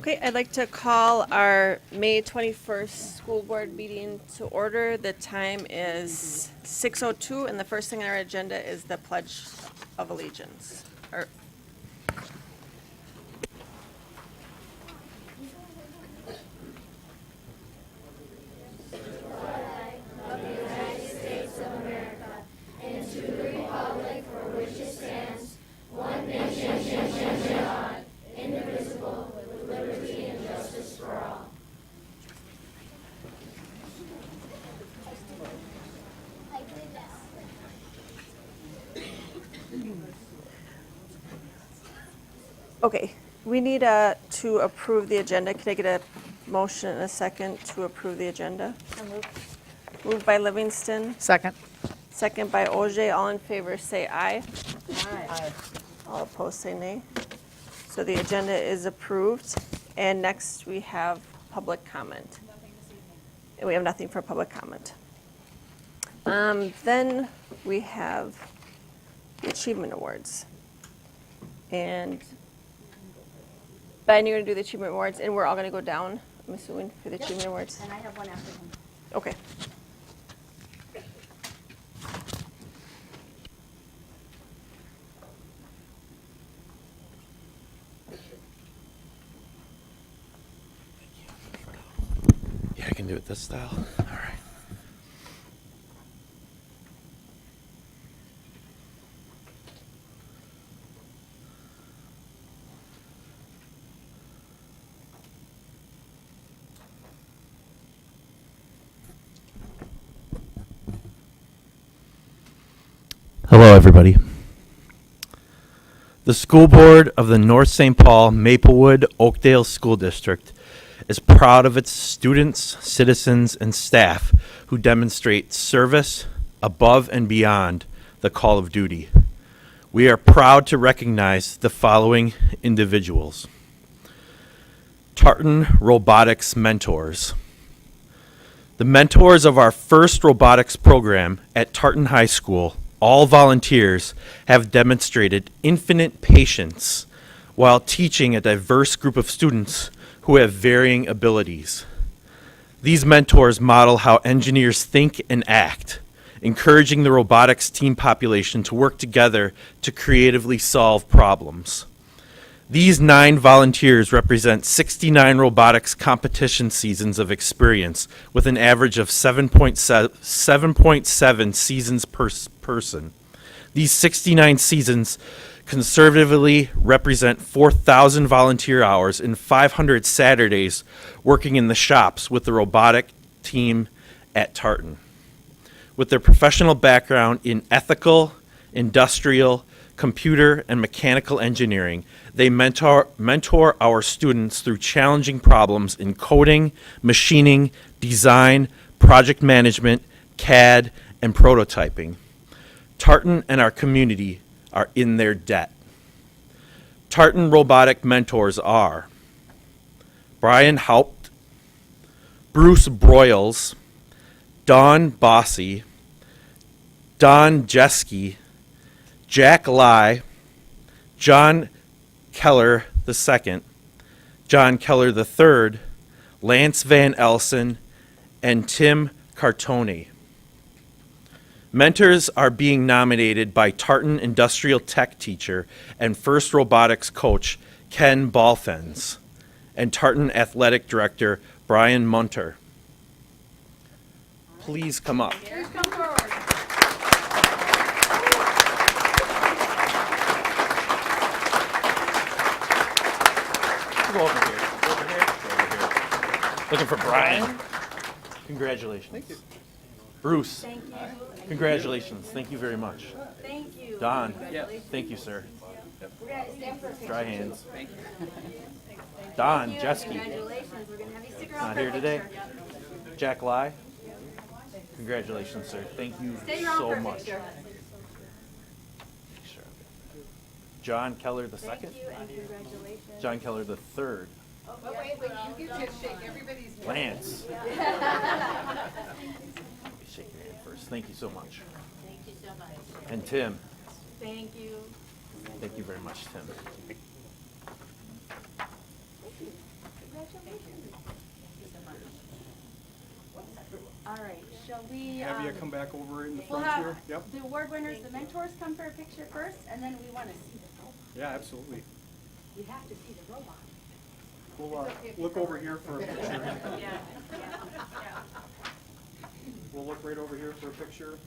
Okay, I'd like to call our May 21st school board meeting to order. The time is 6:02, and the first thing on our agenda is the Pledge of Allegiance. Okay, we need to approve the agenda. Can I get a motion and a second to approve the agenda? Moved by Livingston, Second. second by Ogier. All in favor say aye. Aye. All opposed say nay. So the agenda is approved. And next we have public comment. And we have nothing for public comment. Then we have the Achievement Awards. And Ben, you're going to do the Achievement Awards, and we're all going to go down, I'm assuming, for the Achievement Awards? And I have one after him. Okay. Yeah, I can do it this style. All right. Hello, everybody. The school board of the North St. Paul Maplewood Oakdale School District is proud of its students, citizens, and staff who demonstrate service above and beyond the call of duty. We are proud to recognize the following individuals. Tartan Robotics Mentors. The mentors of our first robotics program at Tartan High School, all volunteers, have demonstrated infinite patience while teaching a diverse group of students who have varying abilities. These mentors model how engineers think and act, encouraging the robotics team population to work together to creatively solve problems. These 9 volunteers represent 69 robotics competition seasons of experience with an average of 7.7 seasons per person. These 69 seasons conservatively represent 4,000 volunteer hours and 500 Saturdays working in the shops with the robotic team at Tartan. With their professional background in ethical, industrial, computer, and mechanical engineering, they mentor our students through challenging problems in coding, machining, design, project management, CAD, and prototyping. Tartan and our community are in their debt. Tartan robotic mentors are Brian Haupt, Bruce Broyles, Dawn Bossy, Don Jeske, Jack Lai, John Keller II, John Keller III, Lance Van Elsen, and Tim Cartoni. Mentors are being nominated by Tartan Industrial Tech teacher and first robotics coach Ken Balfens and Tartan Athletic Director Brian Munter. Please come up. Please come forward. Go over here. Go over here. Go over here. Looking for Brian. Congratulations. Thank you. Bruce. Thank you. Congratulations. Thank you very much. Thank you. Don. Thank you, sir. We're gonna stand for a picture. Dry hands. Don, Thank you. Jeske. Congratulations. We're gonna have you stick around Not for a here today. picture. Jack Lai. Congratulations, sir. Thank you Stay around so for a much. picture. Sure. John Keller II. Thank you and congratulations. John Keller III. Oh, wait, you get to shake everybody's hand. Lance. Shake your hand first. Thank you so much. Thank you so much. And Tim. Thank you. Thank you very much, Tim. All right, shall we? Have you come back over in the We'll front have here? Yep. the award winners, the mentors come for a picture first, and then we want to see the robot. Yeah, absolutely. We have to see the robot. We'll look over here for a picture. We'll look right over here for a picture.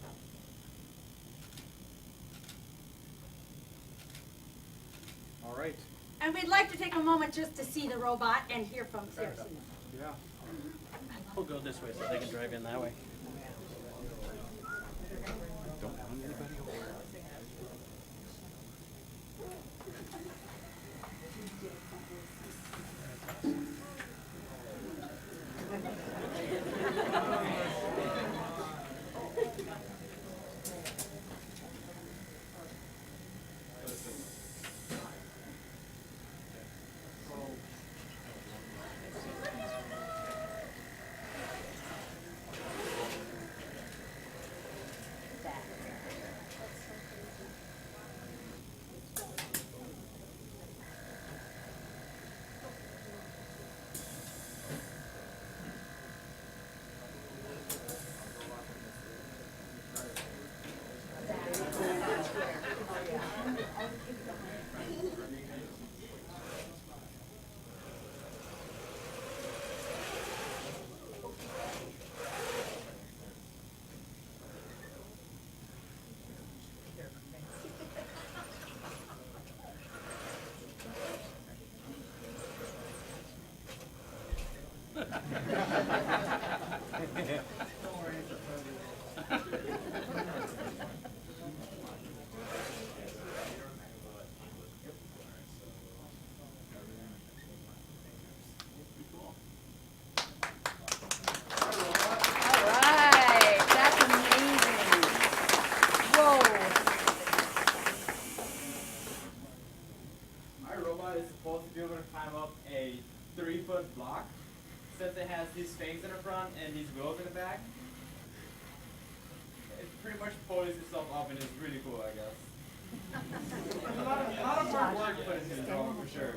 All right. And we'd like to take a moment just to see the robot and hear from Sarah. Yeah. We'll go this way so they can drive in that way. All right, that's amazing. Whoa. Our robot is supposed to be able to climb up a 3-foot block since it has these fangs in the front and these wheels in the back. It pretty much pulls itself up and it's really cool, I guess. a lot of hard work put into this robot for sure.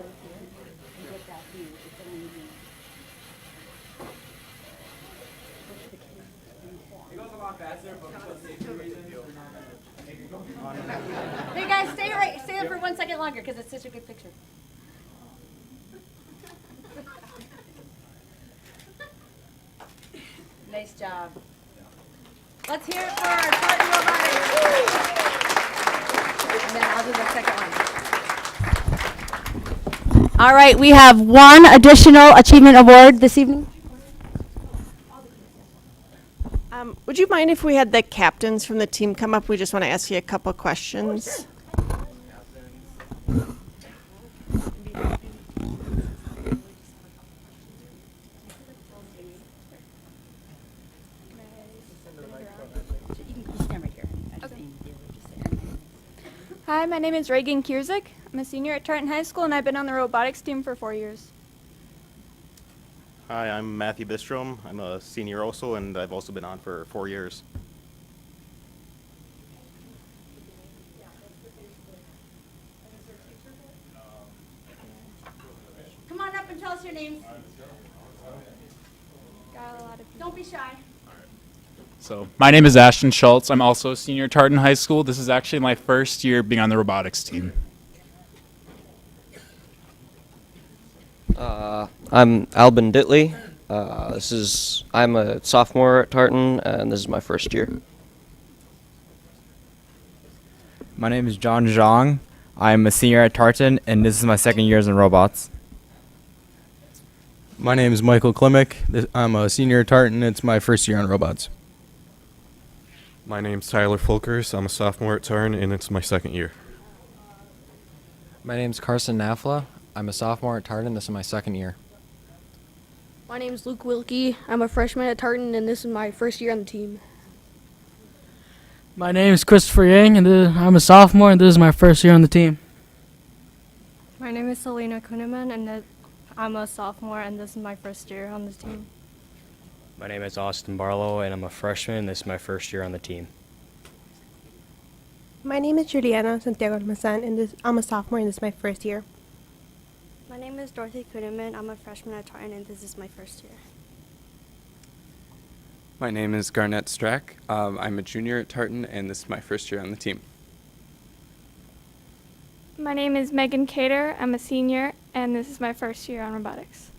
It goes a lot faster, but for safety reasons, we're not going to make it go on. Hey guys, stay there for 1 second longer because it's such a good picture. Nice job. Let's hear it for our Tartan robotics. And then I'll do the second one. All right, we have one additional achievement award this evening. Would you mind if we had the captains from the team come up? We just want to ask you a couple questions. Hi, my name is Reagan Kierzik. I'm a senior at Tartan High School, and I've been on the robotics team for 4 years. Hi, I'm Matthew Bistrom. I'm a senior also, and I've also been on for 4 years. us your names. Got a lot of people. Don't be shy. So, my name is Ashton Schultz. I'm also a senior at Tartan High School. This is actually my first year being on the robotics team. I'm Albin Ditley. I'm a sophomore at Tartan, and this is my first year. My name is John Zhang. I'm a senior at Tartan, and this is my second year in robots. My name is Michael Klimek. I'm a senior at Tartan. It's my first year on robots. My name's Tyler Fulkers. I'm a sophomore at Tarn, and it's my second year. My name's Carson Nafla. I'm a sophomore at Tartan. This is my second year. My name is Luke Wilkie. I'm a freshman at Tartan, and this is my first year on the team. My name is Christopher Yang, and I'm a sophomore, and this is my first year on the team. My name is Selena Kuneman, and I'm a sophomore, and this is my first year on the team. My name is Austin Barlow, and I'm a freshman. This is my first year on the team. My name is Juliana Santiago Almazan, and I'm a sophomore, and this is my first year. My name is Dorothy Kuneman. I'm a freshman at Tartan, and this is my first year. My name is Garnett Strack. I'm a junior at Tartan, and this is my first year on the team. My name is Megan Cater. I'm a senior, and this is my first year on robotics.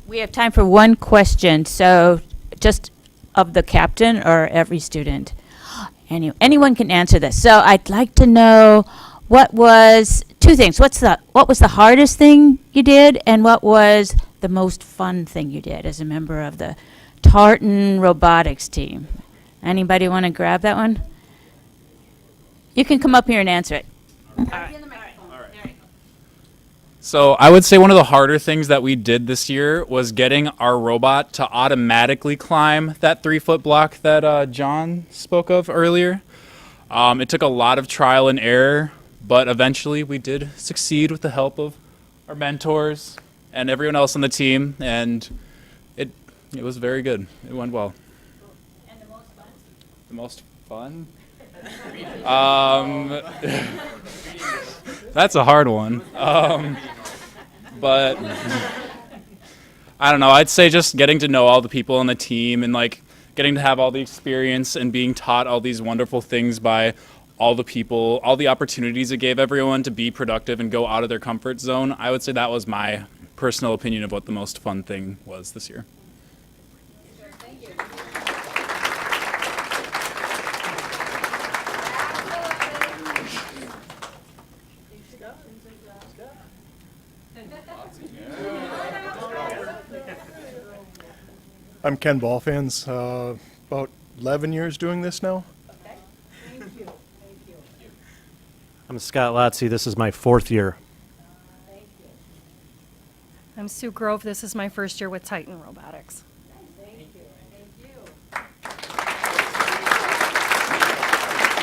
We have time for one question, so just of the captain or every student? Anyone can answer this. So I'd like to know two things. What was the hardest thing you did, and what was the most fun thing you did as a member of the Tartan robotics team? Anybody want to grab that one? You can come up here and answer it. So I would say one of the harder things that we did this year was getting our robot to automatically climb that 3-foot block that John spoke of earlier. It took a lot of trial and error, but eventually we did succeed with the help of our mentors and everyone else on the team, and it was very good. It went well. And the most fun? The most fun? That's a hard one. But I don't know. I'd say just getting to know all the people on the team and getting to have all the experience and being taught all these wonderful things by all the people, all the opportunities it gave everyone to be productive and go out of their comfort zone. I would say that was my personal opinion of what the most fun thing was this year. I'm Ken Ballfans. About 11 years doing this now. Okay. Thank you. I'm Scott Lotze. This is my 4th year. Thank you. I'm Sue Grove. This is my first year with Titan Robotics. Thank you. Thank you.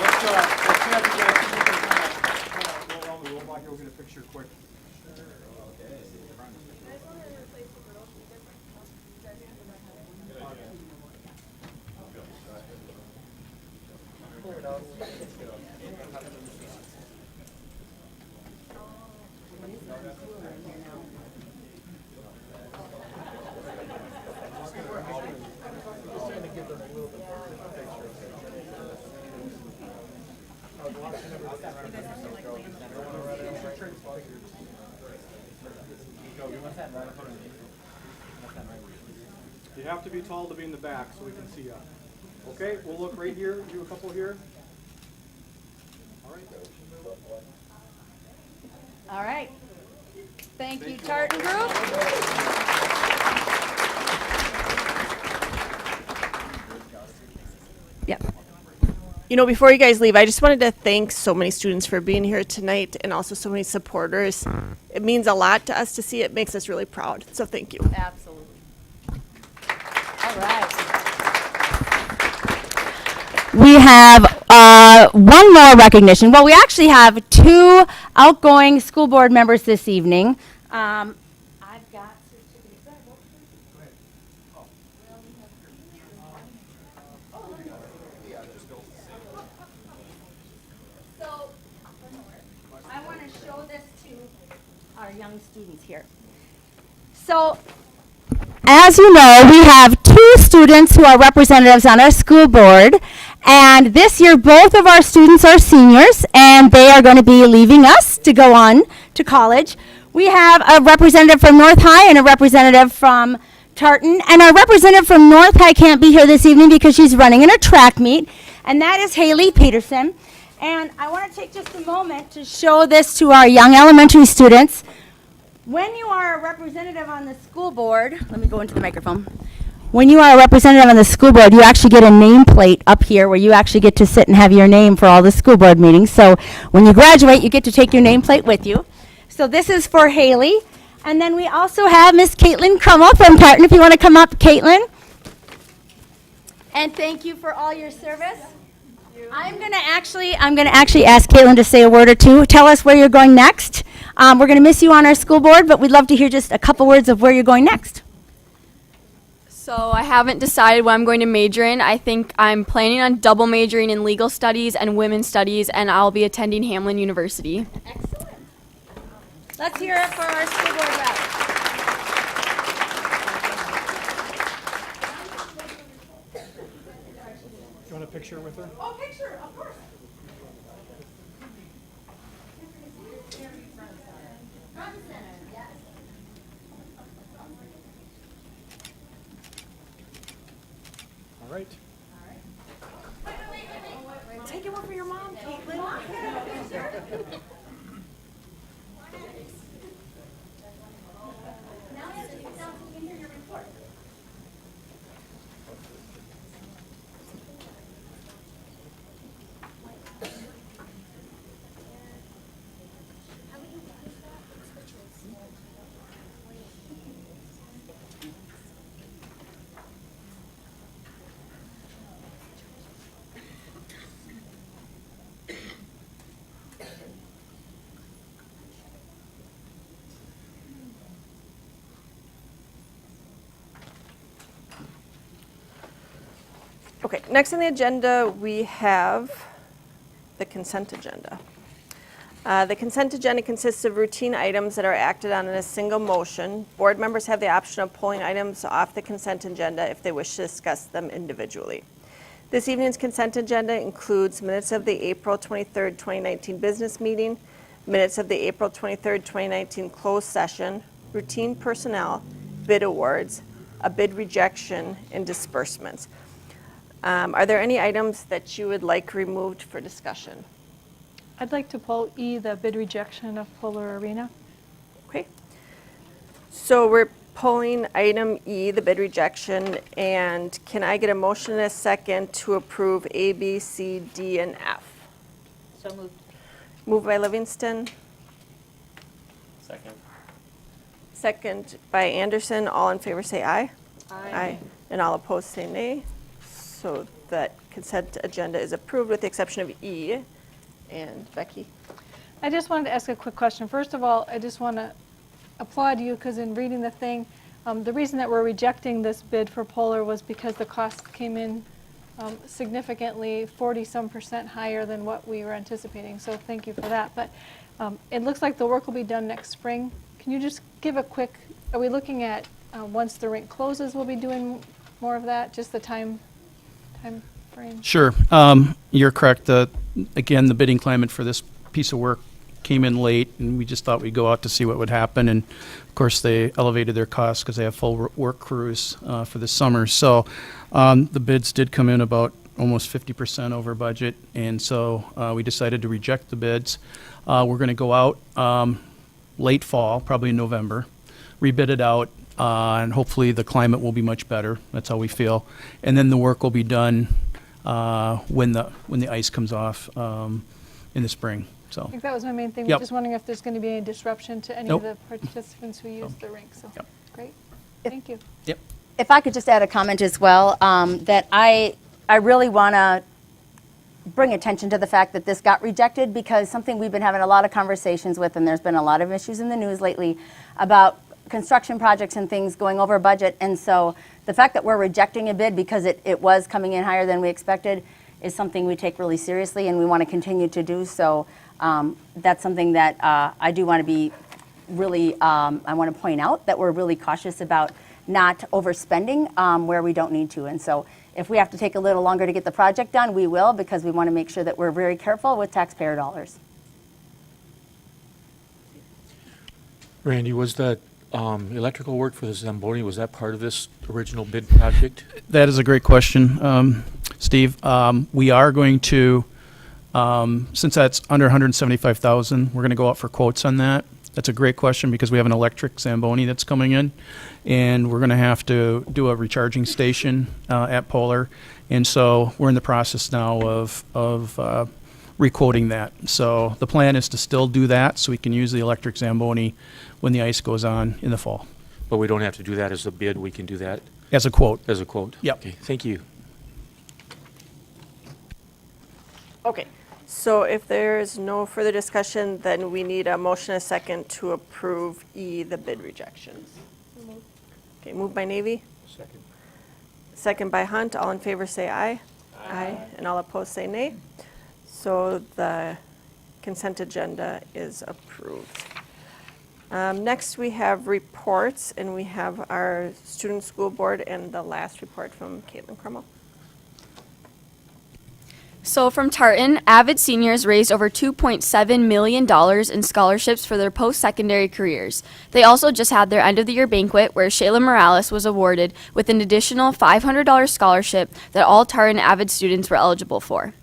Let's have you guys go around the robot here. We'll get a picture quick. You have to be tall to be in the back so we can see you. Okay, we'll look right here. You a couple here. All right. All right. Thank you, Tartan Group. Yep. Before you guys leave, I just wanted to thank so many students for being here tonight and also so many supporters. It means a lot to us to see it. Makes us really proud. So thank you. Absolutely. All right. We have one more recognition. Well, we actually have 2 outgoing school board members this evening. I've got our young students here. So, as you know, we have 2 students who are representatives on our school board, and this year both of our students are seniors, and they are going to be leaving us to go on to college. We have a representative from North High and a representative from Tartan, and our representative from North High can't be here this evening because she's running in a track meet, and that is Haley Peterson. And I want to take just a moment to show this to our young elementary students. When you are a representative on the school board, let me go into the microphone. When you are a representative on the school board, you actually get a nameplate up here where you actually get to sit and have your name for all the school board meetings. So when you graduate, you get to take your nameplate with you. So this is for Haley. And then we also have Miss Caitlin Crummell from Tartan, if you want to come up, Caitlin. And thank you for all your service. I'm going to actually ask Caitlin to say a word or two. Tell us where you're going next. We're going to miss you on our school board, but we'd love to hear just a couple words of where you're going next. So I haven't decided what I'm going to major in. I think I'm planning on double majoring in legal studies and women's studies, and I'll be attending Hamlin University. Excellent. Let's hear it for our school board rep. You want a picture with her? Oh, picture, of course. All right. Take it one for your mom, Caitlin. Okay, next on the agenda, we have the consent agenda. The consent agenda consists of routine items that are acted on in a single motion. Board members have the option of pulling items off the consent agenda if they wish to discuss them individually. This evening's consent agenda includes minutes of the April 23rd, 2019 business meeting, minutes of the April 23rd, 2019 closed session, routine personnel, bid awards, a bid rejection, and disbursements. Are there any items that you would like removed for discussion? I'd like to pull E, the bid rejection of Polar Arena. Okay. So we're pulling item E, the bid rejection, and can I get a motion and a second to approve A, B, C, D, and F? So moved. Moved by Livingston, Second. second by Anderson. All in favor say aye. Aye. And all opposed say nay. So that consent agenda is approved with the exception of E. And Becky? I just wanted to ask a quick question. First of all, I just want to applaud you because in reading the thing, the reason that we're rejecting this bid for Polar was because the costs came in significantly 40-some% higher than what we were anticipating. So thank you for that. But it looks like the work will be done next spring. Can you just give a quick, are we looking at once the rink closes, we'll be doing more of that? Just the time frame? Sure. You're correct. Again, the bidding climate for this piece of work came in late, and we just thought we'd go out to see what would happen. And of course, they elevated their costs because they have full work crews for the summer. So the bids did come in about almost 50% over budget, and so we decided to reject the bids. We're going to go out late fall, probably in November, rebid it out, and hopefully the climate will be much better. That's how we feel. And then the work will be done when the ice comes off in the spring. So I think that was my main thing. Yep. We're just wondering if there's going to be any disruption to any Nope. of the participants who use the rink. So Yep. great. Thank you. Yep. If I could just add a comment as well, that I really want to bring attention to the fact that this got rejected because something we've been having a lot of conversations with, and there's been a lot of issues in the news lately about construction projects and things going over budget. And so the fact that we're rejecting a bid because it was coming in higher than we expected is something we take really seriously, and we want to continue to do so. That's something that I do want to be really, I want to point out that we're really cautious about not overspending where we don't need to. And so if we have to take a little longer to get the project done, we will, because we want to make sure that we're very careful with taxpayer dollars. Randy, was that electrical work for the Zamboni, was that part of this original bid project? That is a great question, Steve. We are going to, since that's under 175,000, we're going to go out for quotes on that. That's a great question because we have an electric Zamboni that's coming in, and we're going to have to do a recharging station at Polar, and so we're in the process now of requoting that. So the plan is to still do that so we can use the electric Zamboni when the ice goes on in the fall. But we don't have to do that as a bid, we can do that As a quote. as a quote? Yep. Okay, thank you. Okay, so if there is no further discussion, then we need a motion, a second, to approve E, the bid rejections. Okay, moved by Navy. Second. Second by Hunt. All in favor say aye. Aye. And all opposed say nay. So the consent agenda is approved. Next, we have reports, and we have our student school board and the last report from Caitlin Crummell. So from Tartan, avid seniors raised over $2.7 million in scholarships for their post-secondary careers. They also just had their end-of-the-year banquet where Shayla Morales was awarded with an additional $500 scholarship that all Tartan avid students were eligible for.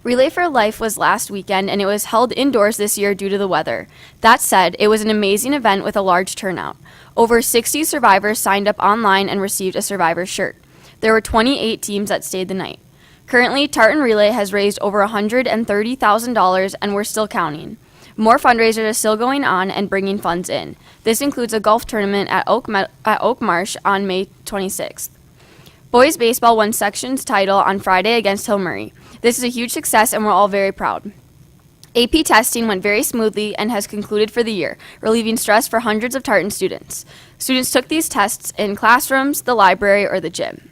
Relay for Life was last weekend, and it was held indoors this year due to the weather. That said, it was an amazing event with a large turnout. Over 60 survivors signed up online and received a survivor shirt. There were 28 teams that stayed the night. Currently, Tartan Relay has raised over $130,000, and we're still counting. More fundraisers are still going on and bringing funds in. This includes a golf tournament at Oak Marsh on May 26th. Boys baseball won section's title on Friday against Hill Murray. This is a huge success, and we're all very proud. AP testing went very smoothly and has concluded for the year, relieving stress for hundreds of Tartan students. Students took these tests in classrooms, the library, or the gym.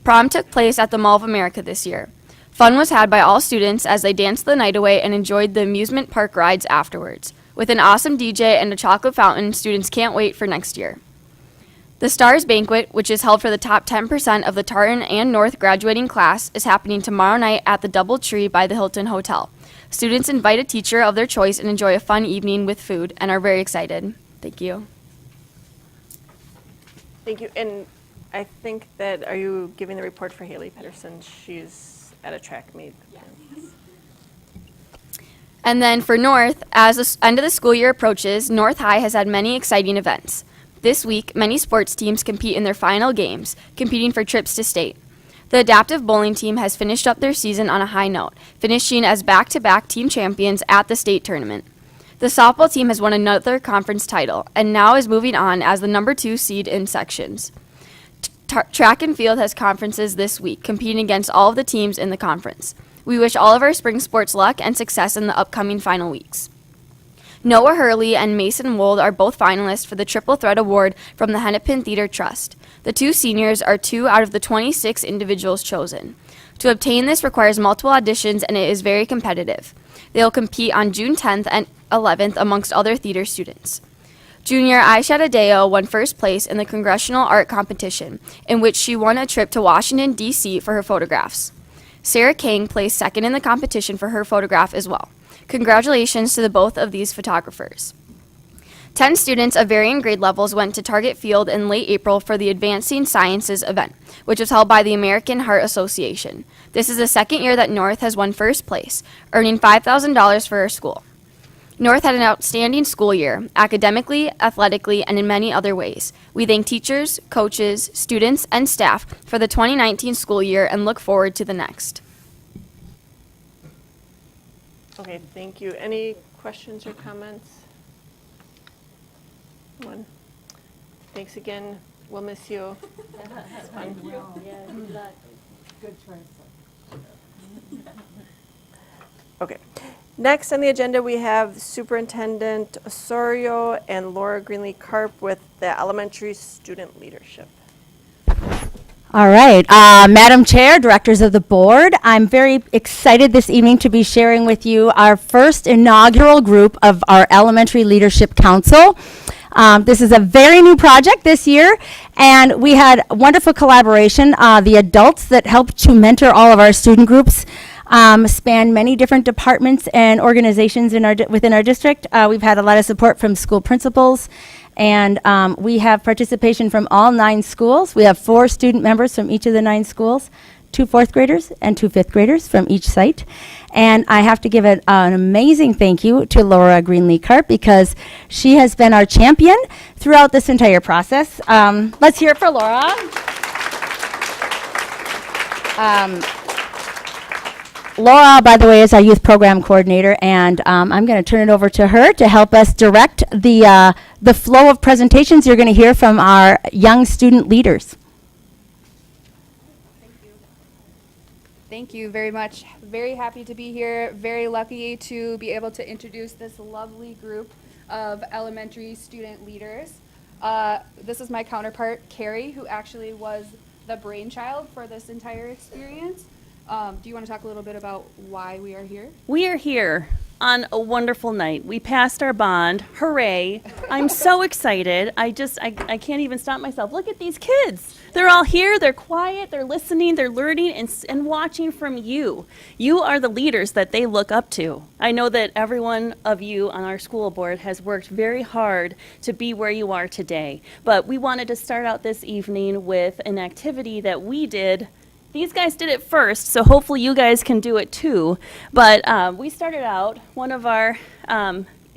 Prom took place at the Mall of America this year. Fun was had by all students as they danced the night away and enjoyed the amusement park rides afterwards. With an awesome DJ and a chocolate fountain, students can't wait for next year. The Stars Banquet, which is held for the top 10% of the Tartan and North graduating class, is happening tomorrow night at the DoubleTree by the Hilton Hotel. Students invite a teacher of their choice and enjoy a fun evening with food and are very excited. Thank you. Thank you. And I think that, are you giving the report for Haley Pedersen? She's at a track meet. Yes. And then for North, as the end of the school year approaches, North High has had many exciting events. This week, many sports teams compete in their final games, competing for trips to state. The adaptive bowling team has finished up their season on a high note, finishing as back-to-back team champions at the state tournament. The softball team has won another conference title, and now is moving on as the number 2 seed in sections. Track and field has conferences this week, competing against all of the teams in the conference. We wish all of our spring sports luck and success in the upcoming final weeks. Noah Hurley and Mason Wold are both finalists for the Triple Threat Award from the Hennepin Theater Trust. The 2 seniors are 2 out of the 26 individuals chosen. To obtain this requires multiple auditions, and it is very competitive. They will compete on June 10th and 11th amongst other theater students. Junior Aisha Adeo won first place in the Congressional Art Competition, in which she won a trip to Washington, D.C. for her photographs. Sarah King placed second in the competition for her photograph as well. Congratulations to the both of these photographers. 10 students of varying grade levels went to Target Field in late April for the Advancing Sciences event, which was held by the American Heart Association. This is the second year that North has won first place, earning $5,000 for her school. North had an outstanding school year, academically, athletically, and in many other ways. We thank teachers, coaches, students, and staff for the 2019 school year and look forward to the next. Okay, thank you. Any questions or comments? One. Thanks again. We'll miss you. It's fun. Good choice. Okay. Next on the agenda, we have Superintendent Osorio and Laura Greenlee-Karp with the elementary student leadership. All right, Madam Chair, directors of the board, I'm very excited this evening to be sharing with you our first inaugural group of our Elementary Leadership Council. This is a very new project this year, and we had wonderful collaboration. The adults that helped to mentor all of our student groups span many different departments and organizations within our district. We've had a lot of support from school principals, and we have participation from all 9 schools. We have 4 student members from each of the 9 schools, 2 4th graders and 2 5th graders from each site. And I have to give an amazing thank you to Laura Greenlee-Karp because she has been our champion throughout this entire process. Let's hear it for Laura. Laura, by the way, is our youth program coordinator, and I'm going to turn it over to her to help us direct the flow of presentations you're going to hear from our young student leaders. Thank you very much. Very happy to be here. Very lucky to be able to introduce this lovely group of elementary student leaders. This is my counterpart, Carrie, who actually was the brainchild for this entire experience. Do you want to talk a little bit about why we are here? We are here on a wonderful night. We passed our bond. Hooray. I'm so excited. I can't even stop myself. Look at these kids. They're all here. They're quiet. They're listening. They're learning and watching from you. You are the leaders that they look up to. I know that every one of you on our school board has worked very hard to be where you are today. But we wanted to start out this evening with an activity that we did. These guys did it first, so hopefully you guys can do it too. But we started out one of our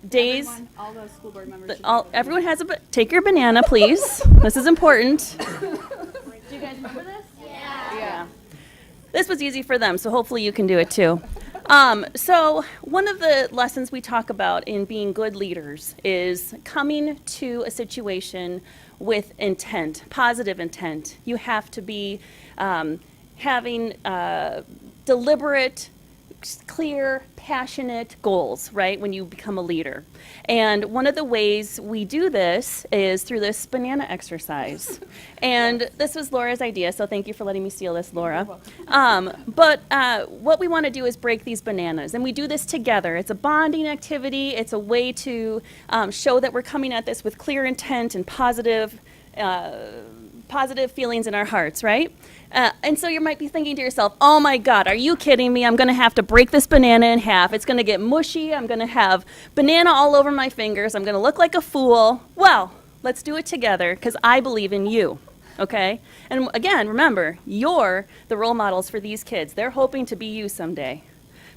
days. All the school board members. Everyone has take your banana, please. This is important. Do you guys remember this? Yeah. This was easy for them, so hopefully you can do it too. So one of the lessons we talk about in being good leaders is coming to a situation with intent, positive intent. You have to be having deliberate, clear, passionate goals, right, when you become a leader. And one of the ways we do this is through this banana exercise. And this was Laura's idea, so thank you for letting me steal this, Laura. But what we want to do is break these bananas, and we do this together. It's a bonding activity. It's a way to show that we're coming at this with clear intent and positive feelings in our hearts, right? And so you might be thinking to yourself, oh my God, are you kidding me? I'm going to have to break this banana in half. It's going to get mushy. I'm going to have banana all over my fingers. I'm going to look like a fool. Well, let's do it together because I believe in you, okay? And again, remember, you're the role models for these kids. They're hoping to be you someday.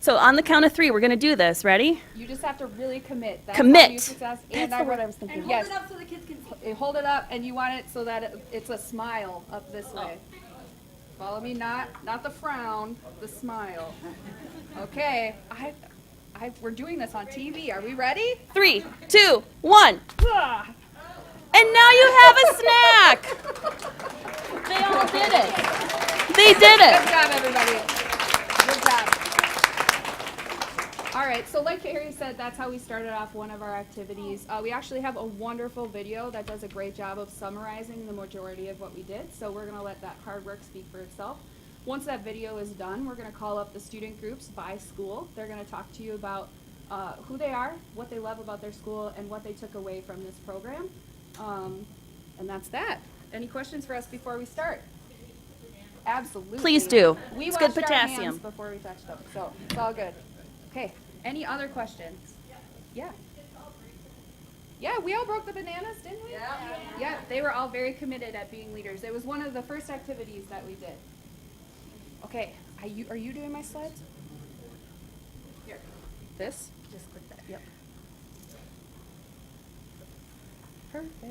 So on the count of 3, we're going to do this. Ready? You just have to really commit. That's Commit. Success. That's the word I was thinking. And hold it up so the kids can see. Hold it up, and you want it so that it's a smile up this way. Follow me, not the frown, the smile. Okay, we're doing this on TV. Are we ready? 3, 2, 1. And now you have a snack. They all did it. They did it. Good job, everybody. Good job. All right, so like Carrie said, that's how we started off one of our activities. We actually have a wonderful video that does a great job of summarizing the majority of what we did, so we're going to let that hard work speak for itself. Once that video is done, we're going to call up the student groups by school. They're going to talk to you about who they are, what they love about their school, and what they took away from this program. And that's that. Any questions for us before we start? Absolutely. Please do. We It's washed good our potassium. hands before we touched them, so it's all good. Okay, any other questions? Yeah. Yeah, we all broke the bananas, didn't we? Yeah, they were all very committed at being leaders. It was one of the first activities that we did. Okay, are you doing my slides? Here. This? Just click that, yep. Perfect.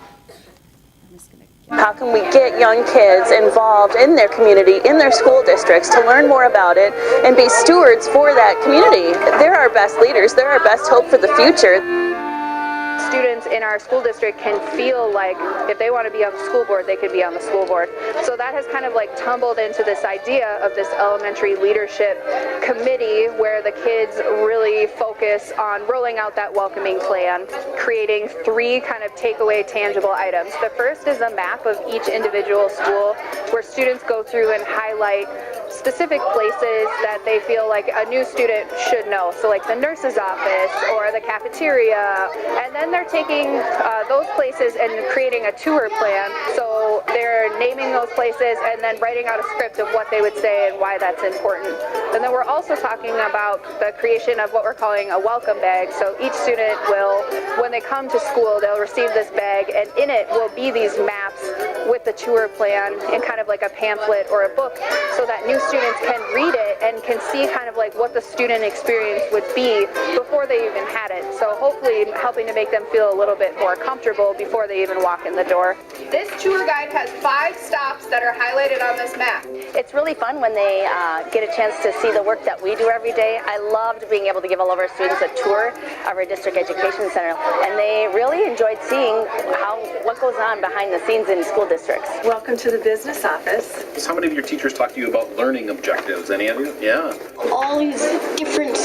I'm just gonna How can we get young kids involved in their community, in their school districts, to learn more about it and be stewards for that community? They're our best leaders. They're our best hope for the future. Students in our our school district can feel like if they want to be on the school board, they could be on the school board. So that has kind of like tumbled into this idea of this elementary leadership committee where the kids really focus on rolling out that welcoming plan, creating 3 kind of takeaway tangible items. The first is a map of each individual school where students go through and highlight specific places that they feel like a new student should know. So like the nurse's office or the cafeteria. And then they're taking those places and creating a tour plan. So they're naming those places and then writing out a script of what they would say and why that's important. And then we're also talking about the creation of what we're calling a welcome bag. So each student will, when they come to school, they'll receive this bag, and in it will be these maps with the tour plan in kind of like a pamphlet or a book, so that new students can read it and can see kind of like what the student experience would be before they even had it. So hopefully helping to make them feel a little bit more comfortable before they even walk in the door. This tour guide has 5 stops that are highlighted on this map. It's really fun when they get a chance to see the work that we do every day. I loved being able to give all of our students a tour of our district education center, and they really enjoyed seeing what goes on behind the scenes in school districts. Welcome to the business office. How many of your teachers talk to you about learning objectives? Any of you? Yeah. All these different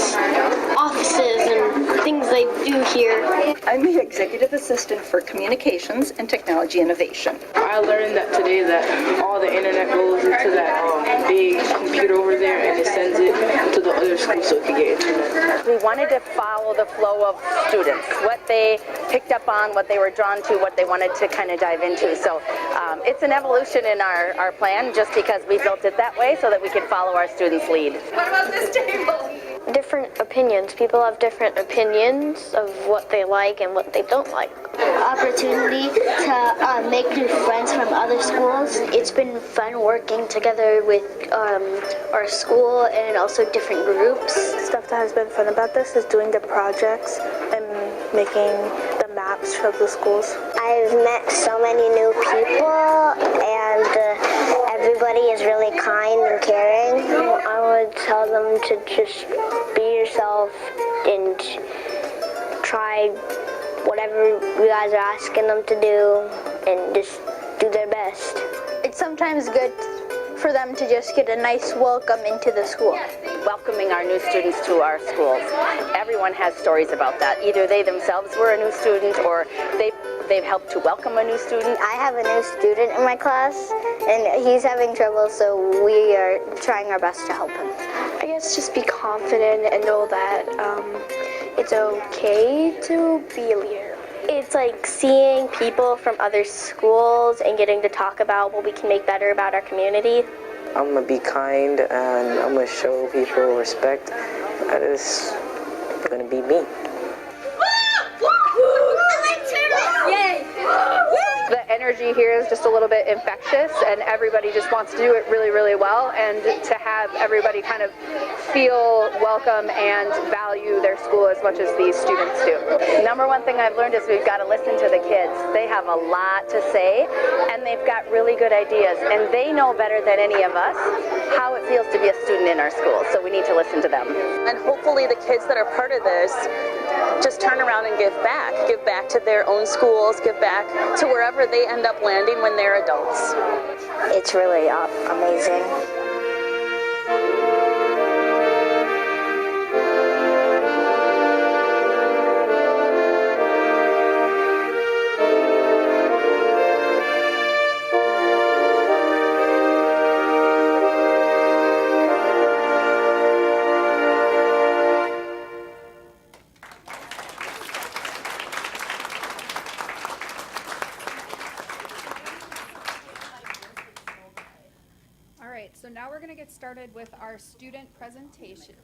offices and things they do here. I'm the executive assistant for communications and technology innovation. I learned that today that all the internet goes into that big computer over there and it sends it to the other school so it can get internet. We wanted to follow the flow of students, what they picked up on, what they were drawn to, what they wanted to kind of dive into. So it's an evolution in our plan just because we built it that way so that we could follow our students' lead. What about this table? Different opinions. People have different opinions of what they like and what they don't like. Opportunity to make new friends from other schools. It's been fun working together with our school and also different groups. Stuff that has been fun about this is doing the projects and making the maps of the schools. I've met so many new people and everybody is really kind and caring. I would tell them to just be yourself and try whatever you guys are asking them to do and just do their best. It's sometimes good for them to just get a nice welcome into the school. Welcoming our new students to our schools. Everyone has stories about that. Either they themselves were a new student or they've helped to welcome a new student. I have a new student in my class and he's having trouble, so we are trying our best to help him. I guess just be confident and know that it's okay to be a leader. It's like seeing people from other schools and getting to talk about what we can make better about our community. I'm gonna be kind and I'm gonna show people respect. That is gonna be me. The energy here is just a little bit infectious and everybody just wants to do it really, really well, and to have everybody kind of feel welcome and value their school as much as these students do. Number one thing I've learned is we've got to listen to the kids. They have a lot to say and they've got really good ideas, and they know better than any of us how it feels to be a student in our school, so we need to listen to them. And hopefully the kids that are part of this just turn around and give back to their own schools, give back to wherever they end up landing when they're adults. It's really amazing. So now we're going to get started with our student presentation.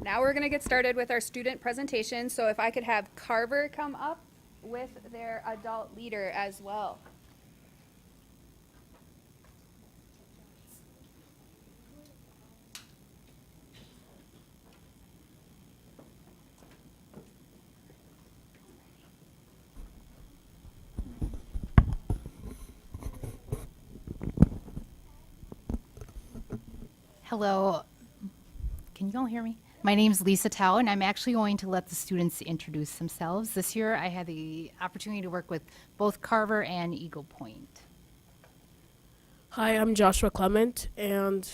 Now we're going to get started with our student presentation. So if I could have Carver come up with their adult leader as well. Hello. Can you all hear me? My name's Lisa Tao, and I'm actually going to let the students introduce themselves. This year, I had the opportunity to work with both Carver and Eagle Point. Hi, I'm Joshua Clement, and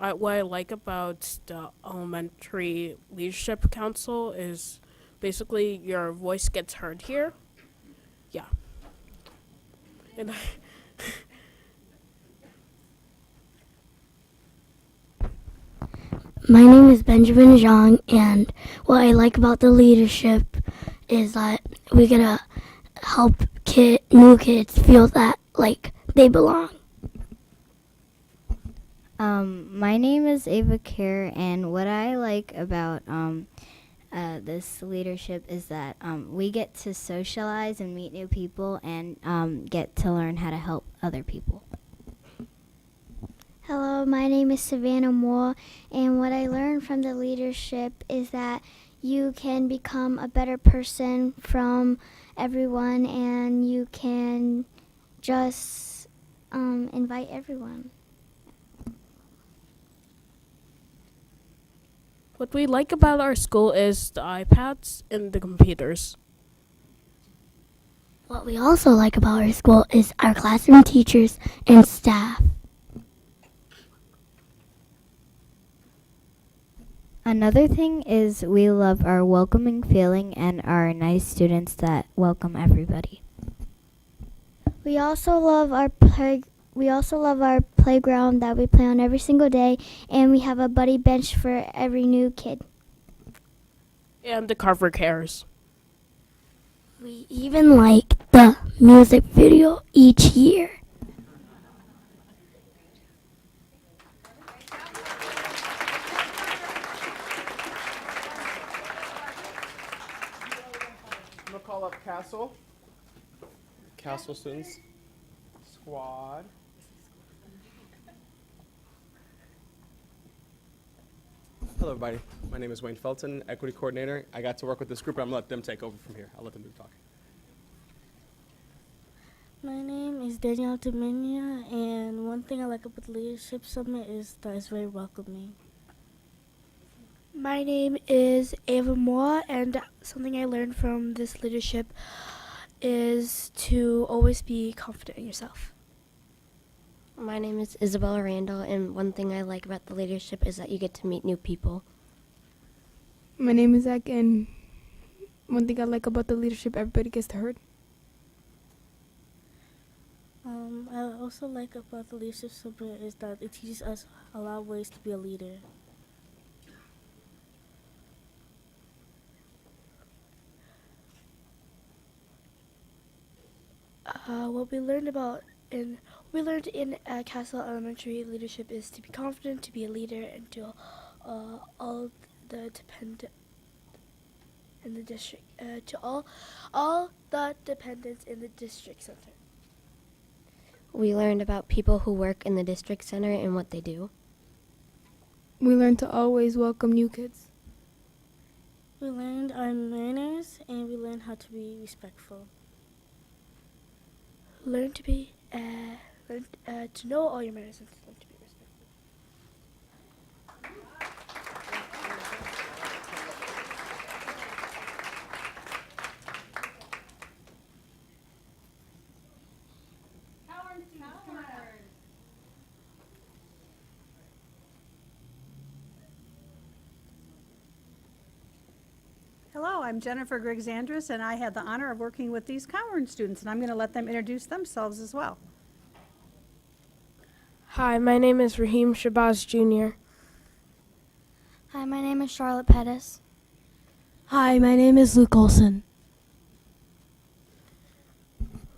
what I like about the Elementary Leadership Council is basically your voice gets heard here. Yeah. And My name is Benjamin Zhang, and what I like about the leadership is that we get to help new kids feel that like they belong. My name is Ava Kerr, and what I like about this leadership is that we get to socialize and meet new people and get to learn how to help other people. Hello, my name is Savannah Moore, and what I learned from the leadership is that you can become a better person from everyone, and you can just invite everyone. what we like about our school is the iPads and the computers. What we also like about our school is our classroom teachers and staff. Another thing is we love our welcoming feeling and our nice students that welcome everybody. We also love our playground that we play on every single day, and we have a buddy bench for every new kid. And the Carver Cares. We even like the music video each year. I'm gonna call up Castle. Castle students. Squad. Hello, everybody. My name is Wayne Felton, Equity Coordinator. I got to work with this group, and I'm going to let them take over from here. I'll let them do the talking. My name is Danielle Dominia, and one thing I like about the Leadership Summit is that it's very welcoming. My name is Ava Moore, and something I learned from this leadership is to always be confident in yourself. My name is Isabella Randall, and one thing I like about the leadership is that you get to meet new people. My name is Zach, and one thing I like about the leadership, everybody gets heard. I also like about the Leadership Summit is that it teaches us a lot of ways to be a leader. What we learned in Castle Elementary leadership is to be confident, to be a leader, and to all the dependent in the district, to all the dependents in the district center. We learned about people who work in the district center and what they do. We learn to always welcome new kids. We learned our manners, and we learned how to be respectful. Learn to be, to know all your manners and to learn to be respectful. Hello, I'm Jennifer Griggs-Andrus, and I had the honor of working with these Cowern students, and I'm going to let them introduce themselves as well. Hi, my name is Raheem Shabazz Jr. Hi, my name is Charlotte Pettis. Hi, my name is Luke Olson.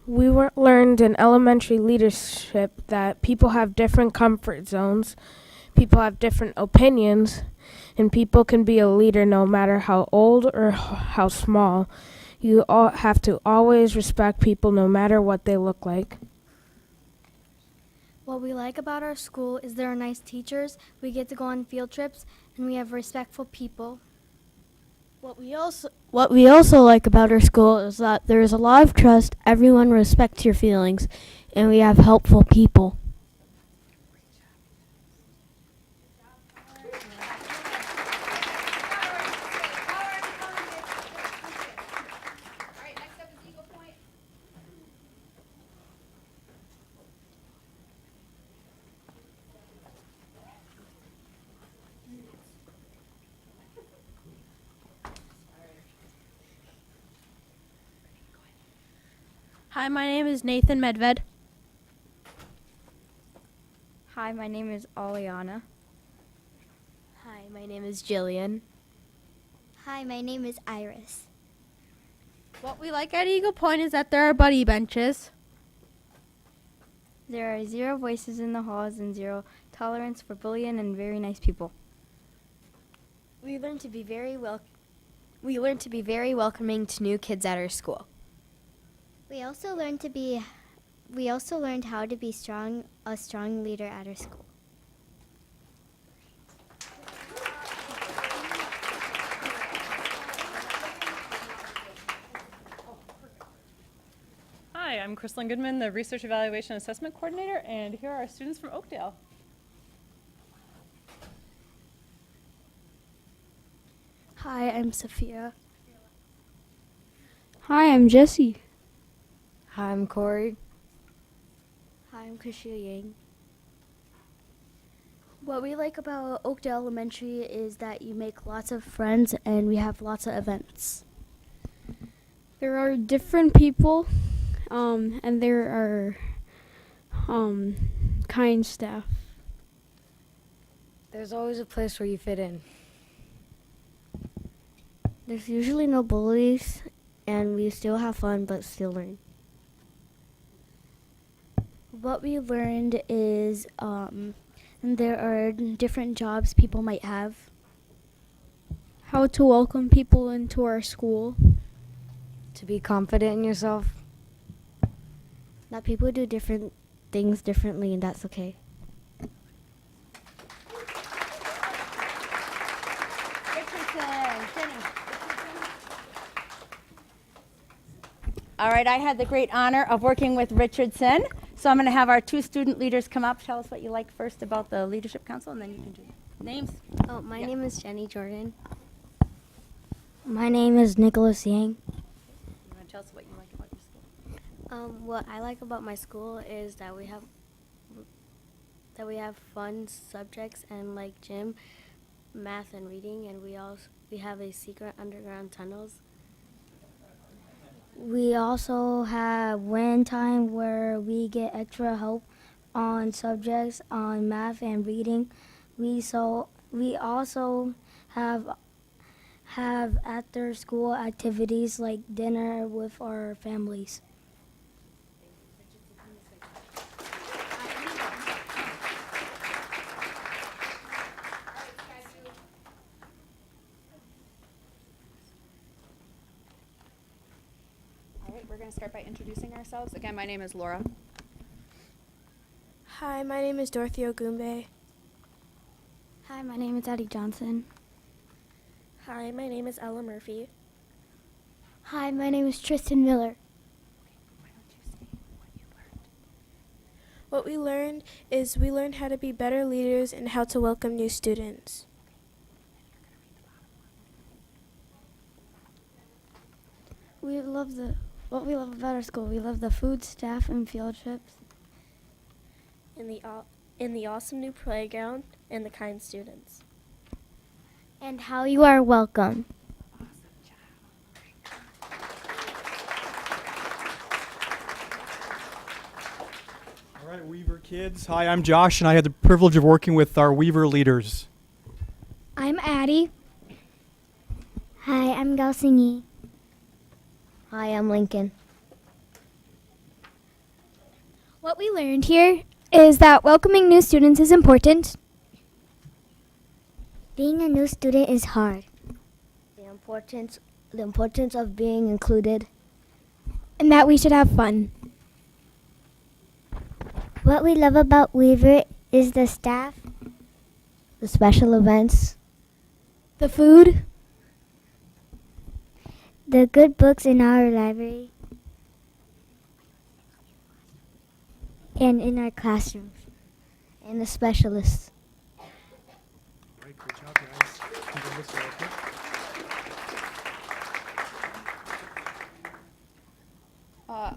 We learned in elementary leadership that people have different comfort zones, people have different opinions, and people can be a leader no matter how old or how small. You all have to always respect people no matter what they look like. What we like about our school is there are nice teachers, we get to go on field trips, and we have respectful people. What we also like about our school is that there is a lot of trust, everyone respects your feelings, and we have helpful people. Hi, my name is Nathan Medved. Hi, my name is Aliana. Hi, my name is Jillian. Hi, my name is Iris. What we like at Eagle Point is that there are buddy benches. There are 0 voices in the halls and 0 tolerance for bullying and very nice people. We learn to be very welcoming to new kids at our school. We also learned how to be a strong leader at our school. Hi, I'm Kristlyn Goodman, the Research Evaluation Assessment Coordinator, and here are our students from Oakdale. Hi, I'm Sophia. Hi, I'm Jesse. Hi, I'm Corey. Hi, I'm Kashia Yang. What we like about Oakdale Elementary is that you make lots of friends and we have lots of events. There are different people, and there are kind staff. There's always a place where you fit in. There's usually no bullies and we still have fun but still learn. What we learned is there are different jobs people might have. How to welcome people into our school. To be confident in yourself. That people do different things differently and that's okay. All right, I had the great honor of working with Richardson. So I'm going to have our 2 student leaders come up. Tell us what you like first about the Leadership Council, and then you can do names. Oh, my name is Jenny Jordan. My name is Nicholas Yang. You want to tell us what you like about your school? What I like about my school is that we have fun subjects and like gym, math, and reading, and we have a secret underground tunnels. We also have WAN time where we get extra help on subjects on math and reading. We also have after school activities like dinner with our families. We're going to start by introducing ourselves. Again, my name is Laura. Hi, my name is Dorothy Ogumbe. Hi, my name is Addie Johnson. Hi, my name is Ella Murphy. Hi, my name is Tristan Miller. What we learned is we learned how to be better leaders and how to welcome new students. What we love about our school, we love the food, staff, and field trips. In the awesome new playground and the kind students. And how you are welcome. All right, Weaver kids. Hi, I'm Josh, and I had the privilege of working with our Weaver leaders. I'm Addie. Hi, I'm Galsingi. Hi, I'm Lincoln. What we learned here is that welcoming new students is important. Being a new student is hard. The importance of being included. And that we should have fun. What we love about Weaver is the staff, The special events. The food. the good books in our library, and in our classrooms, and the specialists. Great job, guys. Can you go this way, okay?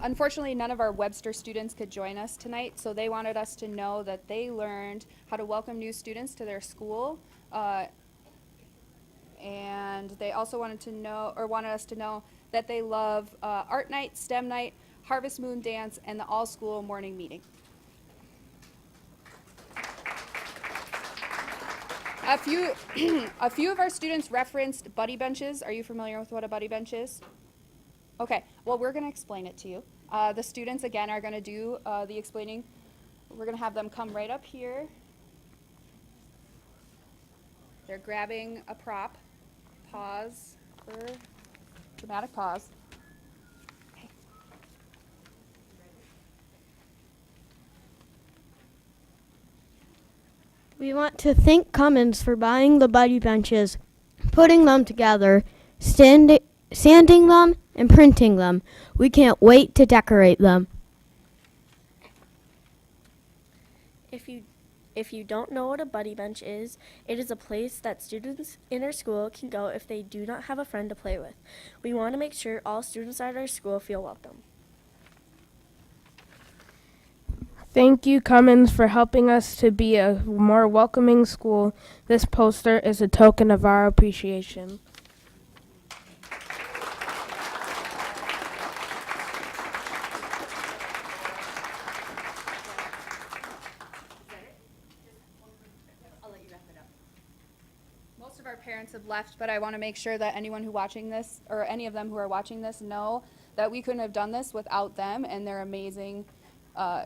Unfortunately, none of our Webster students could join us tonight, so they wanted us to know that they learned how to welcome new students to their school. And they also wanted us to know that they love art night, STEM night, Harvest Moon Dance, and the all-school morning meeting. A few of our students referenced buddy benches. Are you familiar with what a buddy bench is? Okay, well, we're going to explain it to you. The students, again, are going to do the explaining. We're going to have them come right up here. They're grabbing a prop. Pause for dramatic pause. Okay. We want to thank Cummins for buying the buddy benches, putting them together, sanding them, and printing them. We can't wait to decorate them. If you don't know what a buddy bench is, it is a place that students in our school can go if they do not have a friend to play with. We want to make sure all students at our school feel welcome. Thank you, Cummins, for helping us to be a more welcoming school. This poster is a token of our appreciation. Most of our parents have left, but I want to make sure that anyone who watching this, or any of them who are watching this, know that we couldn't have done this without them and their amazing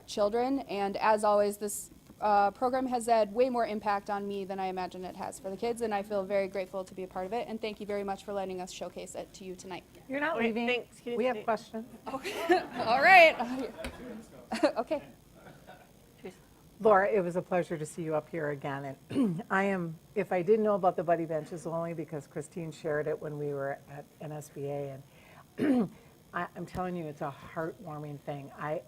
children. And as always, this program has had way more impact on me than I imagine it has for the kids, and I feel very grateful to be a part of it. And thank you very much for letting us showcase it to you tonight. You're not leaving. We have questions. Okay. All right. Okay. Laura, it was a pleasure to see you up here again. And if I didn't know about the buddy benches, only because Christine shared it when we were at NSBA. And I'm telling you, it's a heartwarming thing. I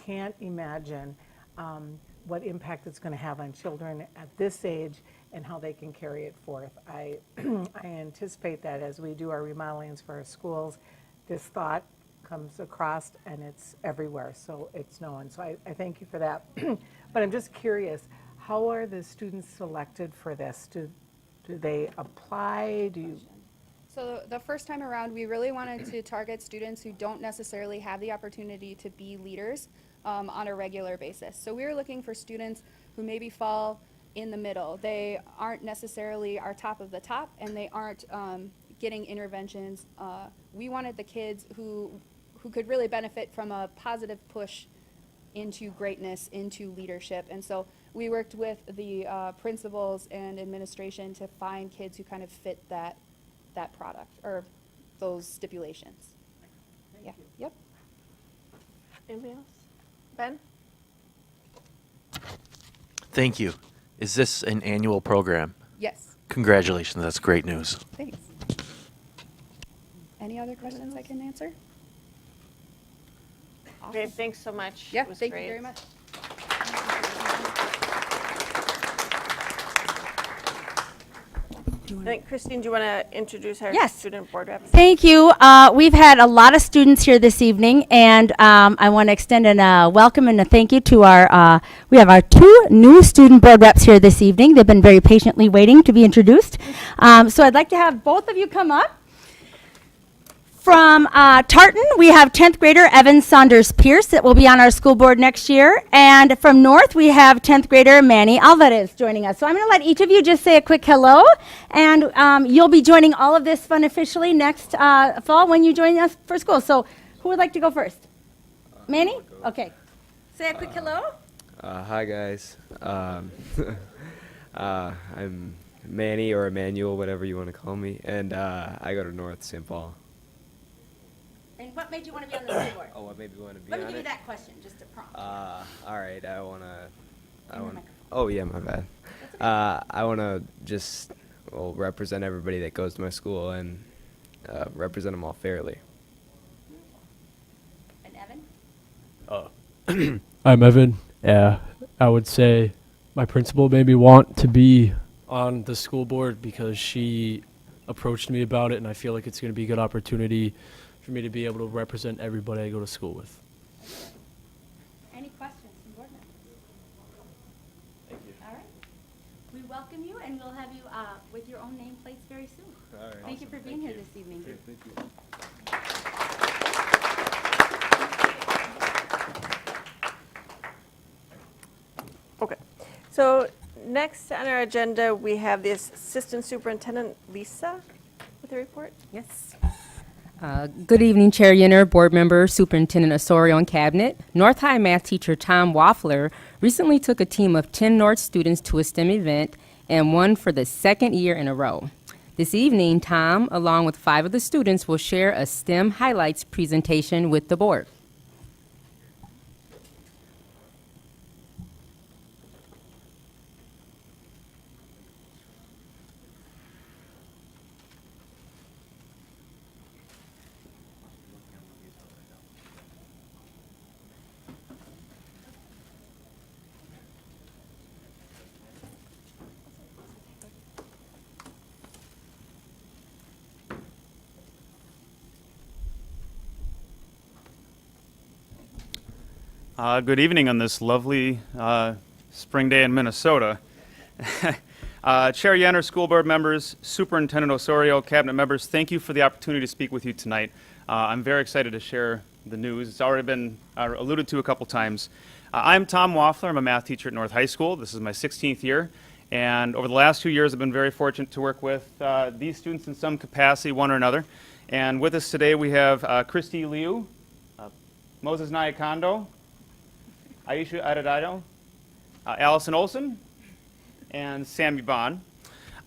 can't imagine what impact it's going to have on children at this age and how they can carry it forth. I anticipate that as we do our remodelings for our schools, this thought comes across and it's everywhere, so it's known. So I thank you for that. But I'm just curious, how are the students selected for this? Do they apply? So the first time around, we really wanted to target students who don't necessarily have the opportunity to be leaders on a regular basis. So we were looking for students who maybe fall in the middle. They aren't necessarily our top of the top, and they aren't getting interventions. We wanted the kids who could really benefit from a positive push into greatness, into leadership. And so we worked with the principals and administration to find kids who kind of fit that product or those stipulations. Yeah. Yep. Anybody else? Ben? Thank you. Is this an annual program? Yes. Congratulations. That's great news. Thanks. Any other questions I can answer? Okay, thanks so much. Yeah, It was thank great. you very much. Christine, do you want to introduce our Yes. student board reps? Thank you. We've had a lot of students here this evening, and I want to extend a welcome and a thank you to we have our 2 new student board reps here this evening. They've been very patiently waiting to be introduced. So I'd like to have both of you come up. From Tartan, we have 10th grader Evan Saunders Pierce that will be on our school board next year. And from North, we have 10th grader Manny Alvarez joining us. So I'm going to let each of you just say a quick hello. And you'll be joining all of this fun officially next fall when you join us for school. So who would like to go first? Manny? Okay. Say a quick hello. Hi, guys. I'm Manny or Emmanuel, whatever you want to call me. And I go to North St. Paul. And what made you want to be on the school board? Oh, what made me want to be Let on me give you it? that question, just to prompt. All right, I want the microphone. oh yeah, my bad. I want to just, represent everybody that goes to my school and represent them all fairly. And Evan? I'm Evan. Yeah, I would say my principal made me want to be on the school board because she approached me about it, and I feel like it's going to be a good opportunity for me to be able to represent everybody I go to school with. Any questions from board members? Thank you. All right. We welcome you, and we'll have you with your own nameplates very soon. All right. Thank you for being here this evening. Thank you. So next on our agenda, we have the Assistant Superintendent, Lisa, with a report. Yes. Good evening, Chair Yenner, Board Member, Superintendent Osorio, and Cabinet. North High math teacher Tom Waffler recently took a team of 10 North students to a STEM event and won for the second year in a row. This evening, Tom, along with 5 of the students, will share a STEM highlights presentation with the board. Good evening on this lovely spring day in Minnesota. Chair Yenner, school board members, Superintendent Osorio, cabinet members, thank you for the opportunity to speak with you tonight. I'm very excited to share the news. It's already been alluded to a couple times. I'm Tom Waffler. I'm a math teacher at North High School. This is my 16th year. And over the last 2 years, I've been very fortunate to work with these students in some capacity, one or another. And with us today, we have Christy Liu, Moses Nayakando, Aisha Aradado, Allison Olson, and Sammy Bond.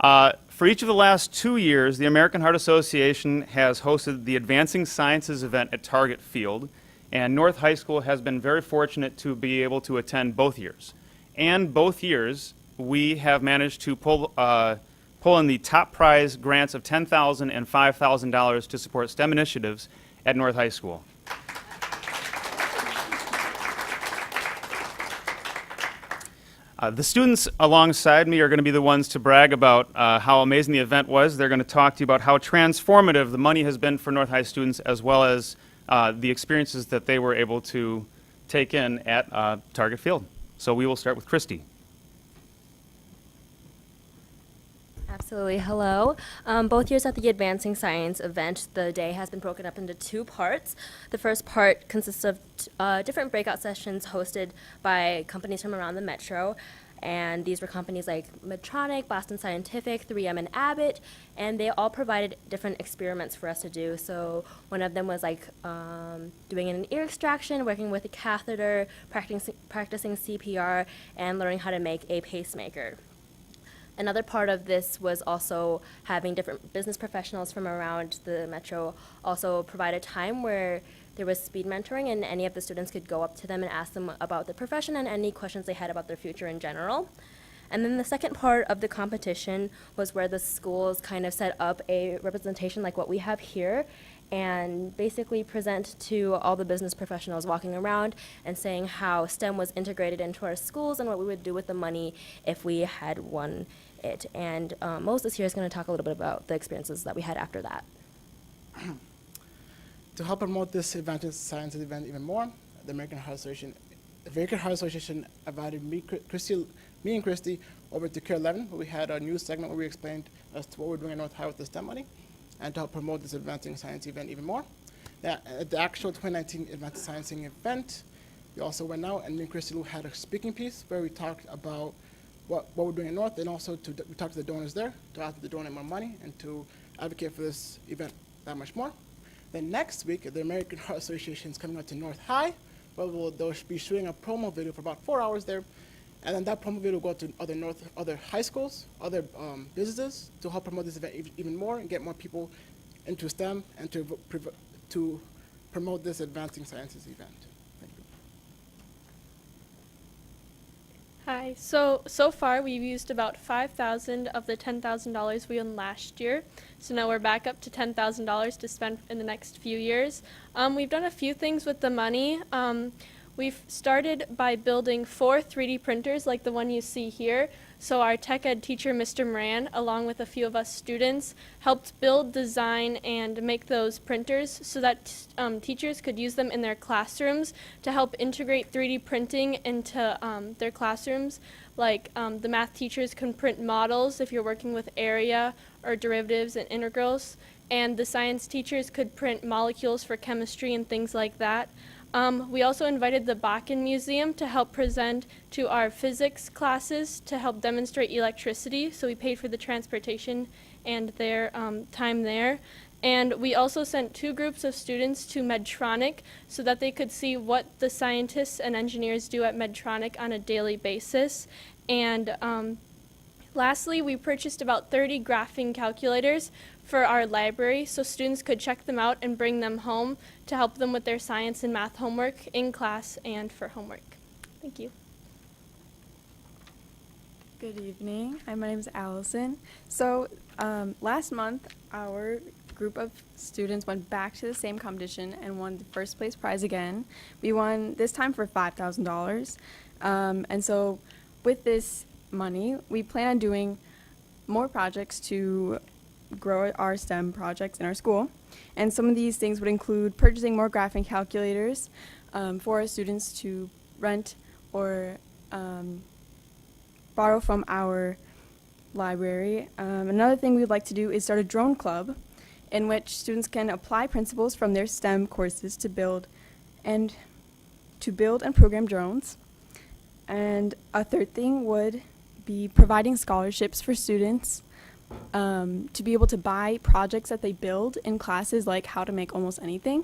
For each of the last 2 years, the American Heart Association has hosted the Advancing Sciences event at Target Field, and North High School has been very fortunate to be able to attend both years. And both years, we have managed to pull in the top prize grants of $10,000 and $5,000 to support STEM initiatives at North High School. The students alongside me are going to be the ones to brag about how amazing the event was. They're going to talk to you about how transformative the money has been for North High students, as well as the experiences that they were able to take in at Target Field. So we will start with Christy. Absolutely. Hello. Both years at the Advancing Science event, the day has been broken up into 2 parts. The first part consists of different breakout sessions hosted by companies from around the metro. And these were companies like Medtronic, Boston Scientific, 3M, and Abbott. And they all provided different experiments for us to do. So one of them was like doing an ear extraction, working with a catheter, practicing CPR, and learning how to make a pacemaker. Another part of this was also having different business professionals from around the metro also provide a time where there was speed mentoring, and any of the students could go up to them and ask them about their profession and any questions they had about their future in general. And then the second part of the competition was where the schools kind of set up a representation like what we have here, and basically present to all the business professionals walking around and saying how STEM was integrated into our schools and what we would do with the money if we had won it. And Moses here is going to talk a little bit about the experiences that we had after that. To help promote this Advancing Sciences event even more, the American Heart Association invited me and Christy over to Care 11, where we had a news segment where we explained as to what we're doing at North High with the STEM money, and to help promote this Advancing Science event even more. At the actual 2019 Advancing Science event, we also went out, and me and Christy had a speaking piece where we talked about what we're doing at North, and also we talked to the donors there to ask them to donate more money and to advocate for this event that much more. Then next week, the American Heart Association is coming out to North High, where they'll be shooting a promo video for about 4 hours there, and then that promo video will go to other high schools, other businesses to help promote this event even more and get more people into STEM and to promote this Advancing Sciences event. Hi. So far we've used about $5,000 of the $10,000 we won last year. So now we're back up to $10,000 to spend in the next few years. We've done a few things with the money. We've started by building 4 3D printers like the one you see here. So our tech ed teacher, Mr. Moran, along with a few of us students, helped build, design, and make those printers so that teachers could use them in their classrooms to help integrate 3D printing into their classrooms. Like the math teachers can print models if you're working with area or derivatives and integrals, and the science teachers could print molecules for chemistry and things like that. We also invited the Bakken Museum to help present to our physics classes to help demonstrate electricity. So we paid for the transportation and their time there. And we also sent 2 groups of students to Medtronic so that they could see what the scientists and engineers do at Medtronic on a daily basis. And lastly, we purchased about 30 graphing calculators for our library so students could check them out and bring them home to help them with their science and math homework in class and for homework. Thank you. Good evening. Hi, my name is Allison. So last month, our group of students went back to the same competition and won the first place prize again. We won this time for $5,000. And so with this money, we plan on doing more projects to grow our STEM projects in our school. And some of these things would include purchasing more graphing calculators for our students to rent or borrow from our library. Another thing we'd like to do is start a drone club in which students can apply principles from their STEM courses to build and program drones. And a third thing would be providing scholarships for students to be able to buy projects that they build in classes, like how to make almost anything.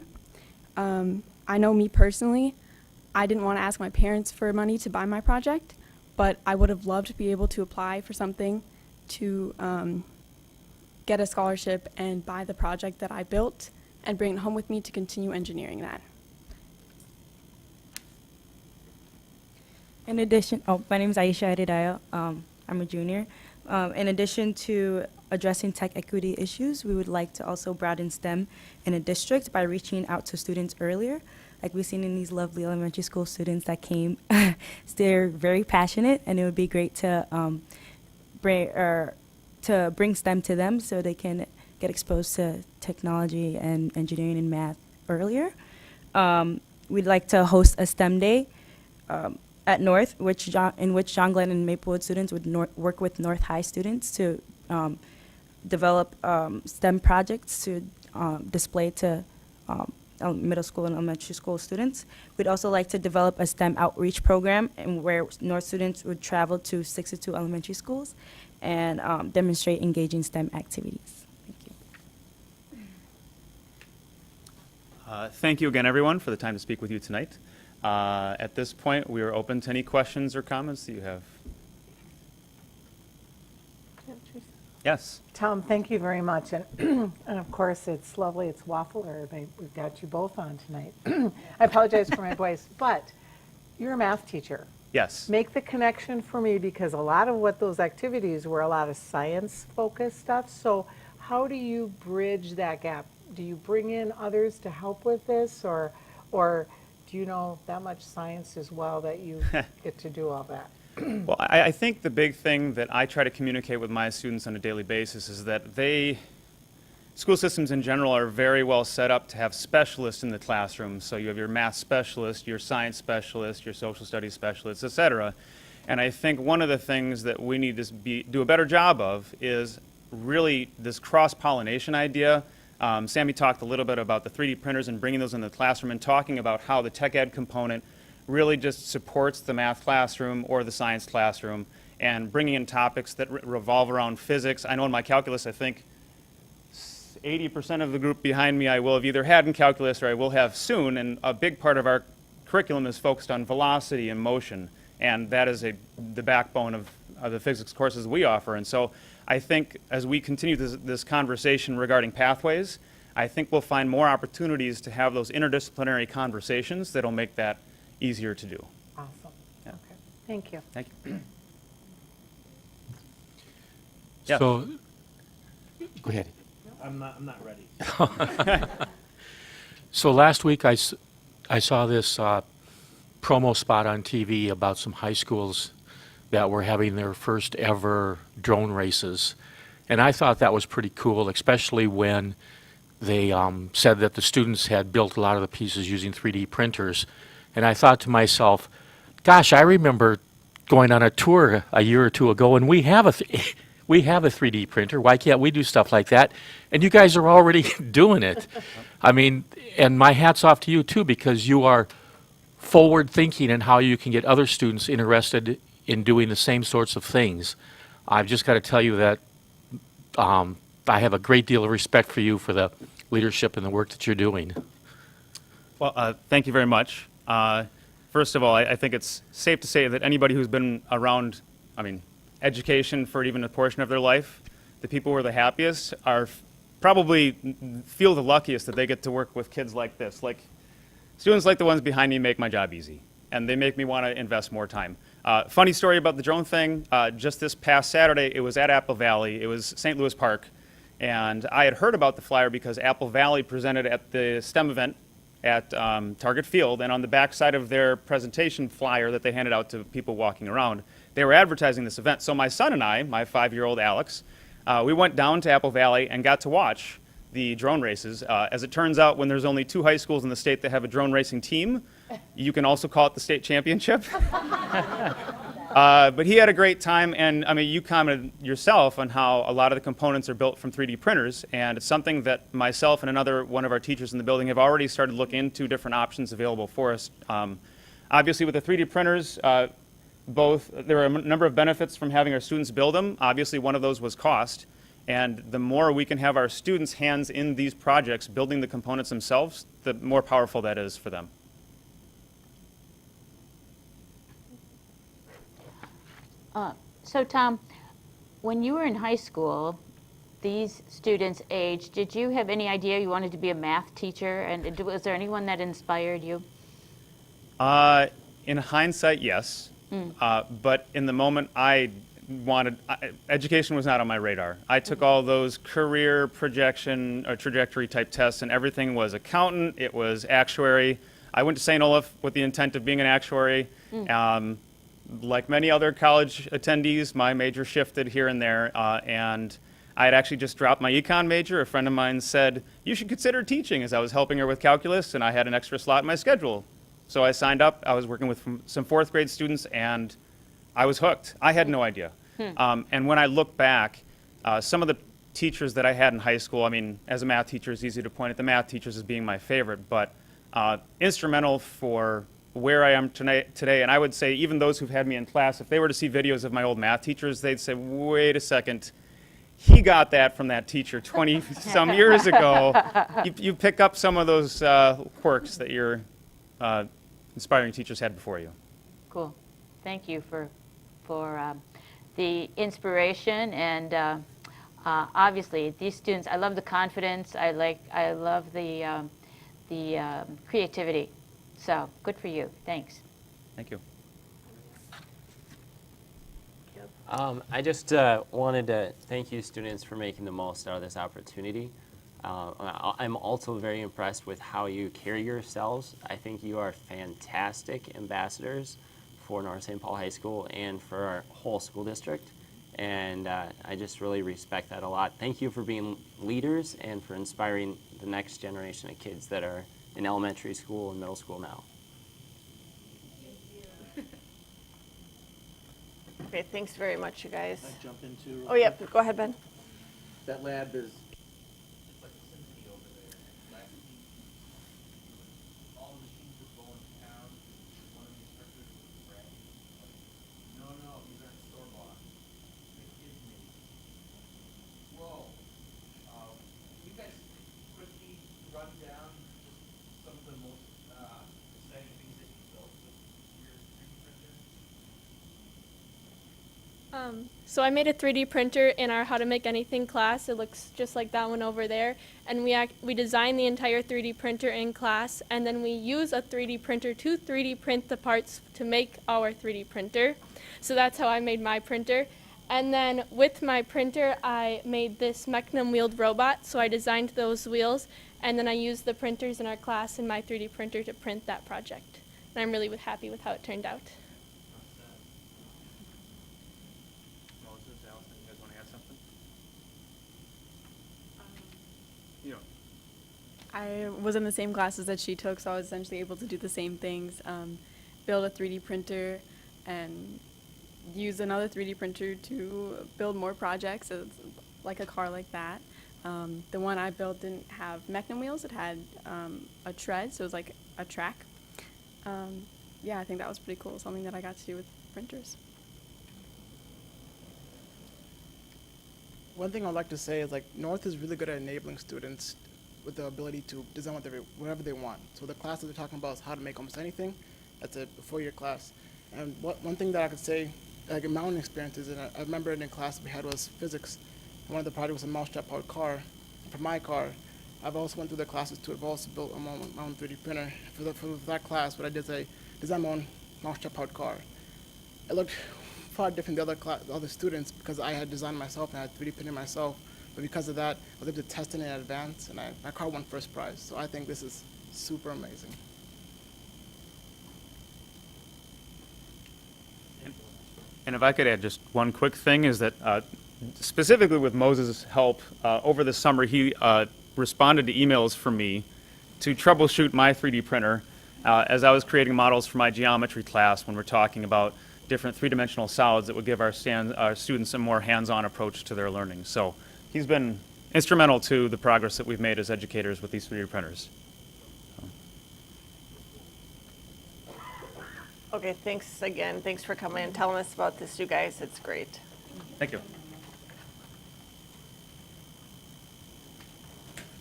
I know me personally, I didn't want to ask my parents for money to buy my project, but I would have loved to be able to apply for something to get a scholarship and buy the project that I built and bring it home with me to continue engineering that. In addition, my name is Aisha Adedayo. I'm a junior. In addition to addressing tech equity issues, we would like to also broaden STEM in a district by reaching out to students earlier. Like we've seen in these lovely elementary school students that came, they're very passionate, and it would be great to bring STEM to them so they can get exposed to technology and engineering and math earlier. We'd like to host a STEM day at North, in which John Glenn and Maplewood students would work with North High students to develop STEM projects to display to middle school and elementary school students. We'd also like to develop a STEM outreach program where North students would travel to 62 elementary schools and demonstrate engaging STEM activities. Thank you. Thank you again, everyone, for the time to speak with you tonight. At this point, we are open to any questions or comments that you have. Yes. Tom, thank you very much. And, and of course, it's lovely. It's Waffler. We've got you both on tonight. I apologize for my voice, but you're a math teacher. Yes. Make the connection for me, because a lot of what those activities were a lot of science-focused stuff. So how do you bridge that gap? Do you bring in others to help with this, or do you know that much science as well that you get to do all that? Well, I think the big thing that I try to communicate with my students on a daily basis is that school systems in general are very well set up to have specialists in the classroom. So you have your math specialist, your science specialist, your social studies specialist, et cetera. And I think one of the things that we need to do a better job of is really this cross-pollination idea. Sammy talked a little bit about the 3D printers and bringing those into the classroom and talking about how the tech ed component really just supports the math classroom or the science classroom, and bringing in topics that revolve around physics. I know in my calculus, I think 80% of the group behind me I will have either had in calculus or I will have soon, and a big part of our curriculum is focused on velocity and motion, and that is the backbone of the physics courses we offer. And so I think as we continue this conversation regarding pathways, I think we'll find more opportunities to have those interdisciplinary conversations that'll make that easier to do. Awesome. Yeah. Okay. Thank you. Thank you. Yeah. So, go ahead. I'm not ready. So last week I saw this promo spot on TV about some high schools that were having their first ever drone races. And I thought that was pretty cool, especially when they said that the students had built a lot of the pieces using 3D printers. And I thought to myself, gosh, I remember going on a tour a year or two ago, and we have a 3D printer. Why can't we do stuff like that? And you guys are already doing it. I mean, and my hat's off to you too, because you are forward thinking and how you can get other students interested in doing the same sorts of things. I've just got to tell you that I have a great deal of respect for you for the leadership and the work that you're doing. Well, thank you very much. First of all, I think it's safe to say that anybody who's been around, education for even a portion of their life, the people who are the happiest are probably feel the luckiest that they get to work with kids like this. Like students like the ones behind me make my job easy, and they make me want to invest more time. Funny story about the drone thing. Just this past Saturday, it was at Apple Valley. It was St. Louis Park, and I had heard about the flyer because Apple Valley presented at the STEM event at Target Field, and on the back side of their presentation flyer that they handed out to people walking around, they were advertising this event. So my son and I, my 5-year-old Alex, we went down to Apple Valley and got to watch the drone races. As it turns out, when there's only 2 high schools in the state that have a drone racing team, you can also call it the state championship. But he had a great time, and you commented yourself on how a lot of the components are built from 3D printers, and it's something that myself and one of our teachers in the building have already started looking into different options available for us. Obviously, with the 3D printers, there are a number of benefits from having our students build them. Obviously, one of those was cost, and the more we can have our students' hands in these projects building the components themselves, the more powerful that is for them. So Tom, when you were in high school, these students' age, did you have any idea you wanted to be a math teacher? And was there anyone that inspired you? In hindsight, yes. But in the moment, education was not on my radar. I took all those career projection or trajectory type tests, and everything was accountant, it was actuary. I went to St. Olaf with the intent of being an actuary. Like many other college attendees, my major shifted here and there, and I had actually just dropped my econ major. A friend of mine said, "You should consider teaching," as I was helping her with calculus, and I had an extra slot in my schedule. So I signed up. I was working with some 4th grade students, and I was hooked. I had no idea. And when I look back, some of the teachers that I had in high school, as a math teacher, it's easy to point at the math teachers as being my favorite, but instrumental for where I am today, and I would say even those who've had me in class, if they were to see videos of my old math teachers, they'd say, wait a second, he got that from that teacher 20-some years ago. You pick up some of those quirks that your inspiring teachers had before you. Cool. Thank you for the inspiration, and obviously these students, I love the confidence, I love the creativity. So, good for you. Thanks. Thank you. I just wanted to thank you students for making the most out of this opportunity. I'm also very impressed with how you carry yourselves. I think you are fantastic ambassadors for North St. Paul High School and for our whole school district. And I just really respect that a lot. Thank you for being leaders and for inspiring the next generation of kids that are in elementary school and middle school now. Okay, thanks very much, you guys. Can I jump into? Oh, yeah, go ahead, Ben. That lab is. So I made a 3D printer in our How to Make Anything class. It looks just like that one over there. And we designed the entire 3D printer in class, and then we use a 3D printer to 3D print the parts to make our 3D printer. So that's how I made my printer. And then with my printer, I made this Mechnum wheeled robot. So I designed those wheels, and then I used the printers in our class in my 3D printer to print that project. And I'm really happy with how it turned out. I was in the same classes that she took, so I was essentially able to do the same things, build a 3D printer and use another 3D printer to build more projects, so it's like a car like that. The one I built didn't have Mechnum wheels, it had a tread, so it was like a track. Yeah, I think that was pretty cool, something that I got to do with printers. One thing I'd like to say is like North is really good at enabling students with the ability to design whatever they want. So the class that they're talking about is how to make almost anything. That's a 4-year class. And one thing that I could say, like in my own experiences, and I remember in a class we had was physics. And one of the projects was a mousetrap powered car. And for my car, I've also went through the classes too. I've also built my own 3D printer. For that class, what I did is I designed my own mousetrap powered car. It looked far different than the other students because I had designed myself and I had 3D printed myself. But because of that, I was able to test it in advance, and my car won first prize. So I think this is super amazing. And if I could add just one quick thing is that specifically with Moses' help, over the summer he responded to emails from me to troubleshoot my 3D printer as I was creating models for my geometry class when we're talking about different three-dimensional solids that would give our students a more hands-on approach to their learning. So he's been instrumental to the progress that we've made as educators with these 3D printers. Okay, thanks again. Thanks for coming and telling us about this, you guys. It's great. Thank you.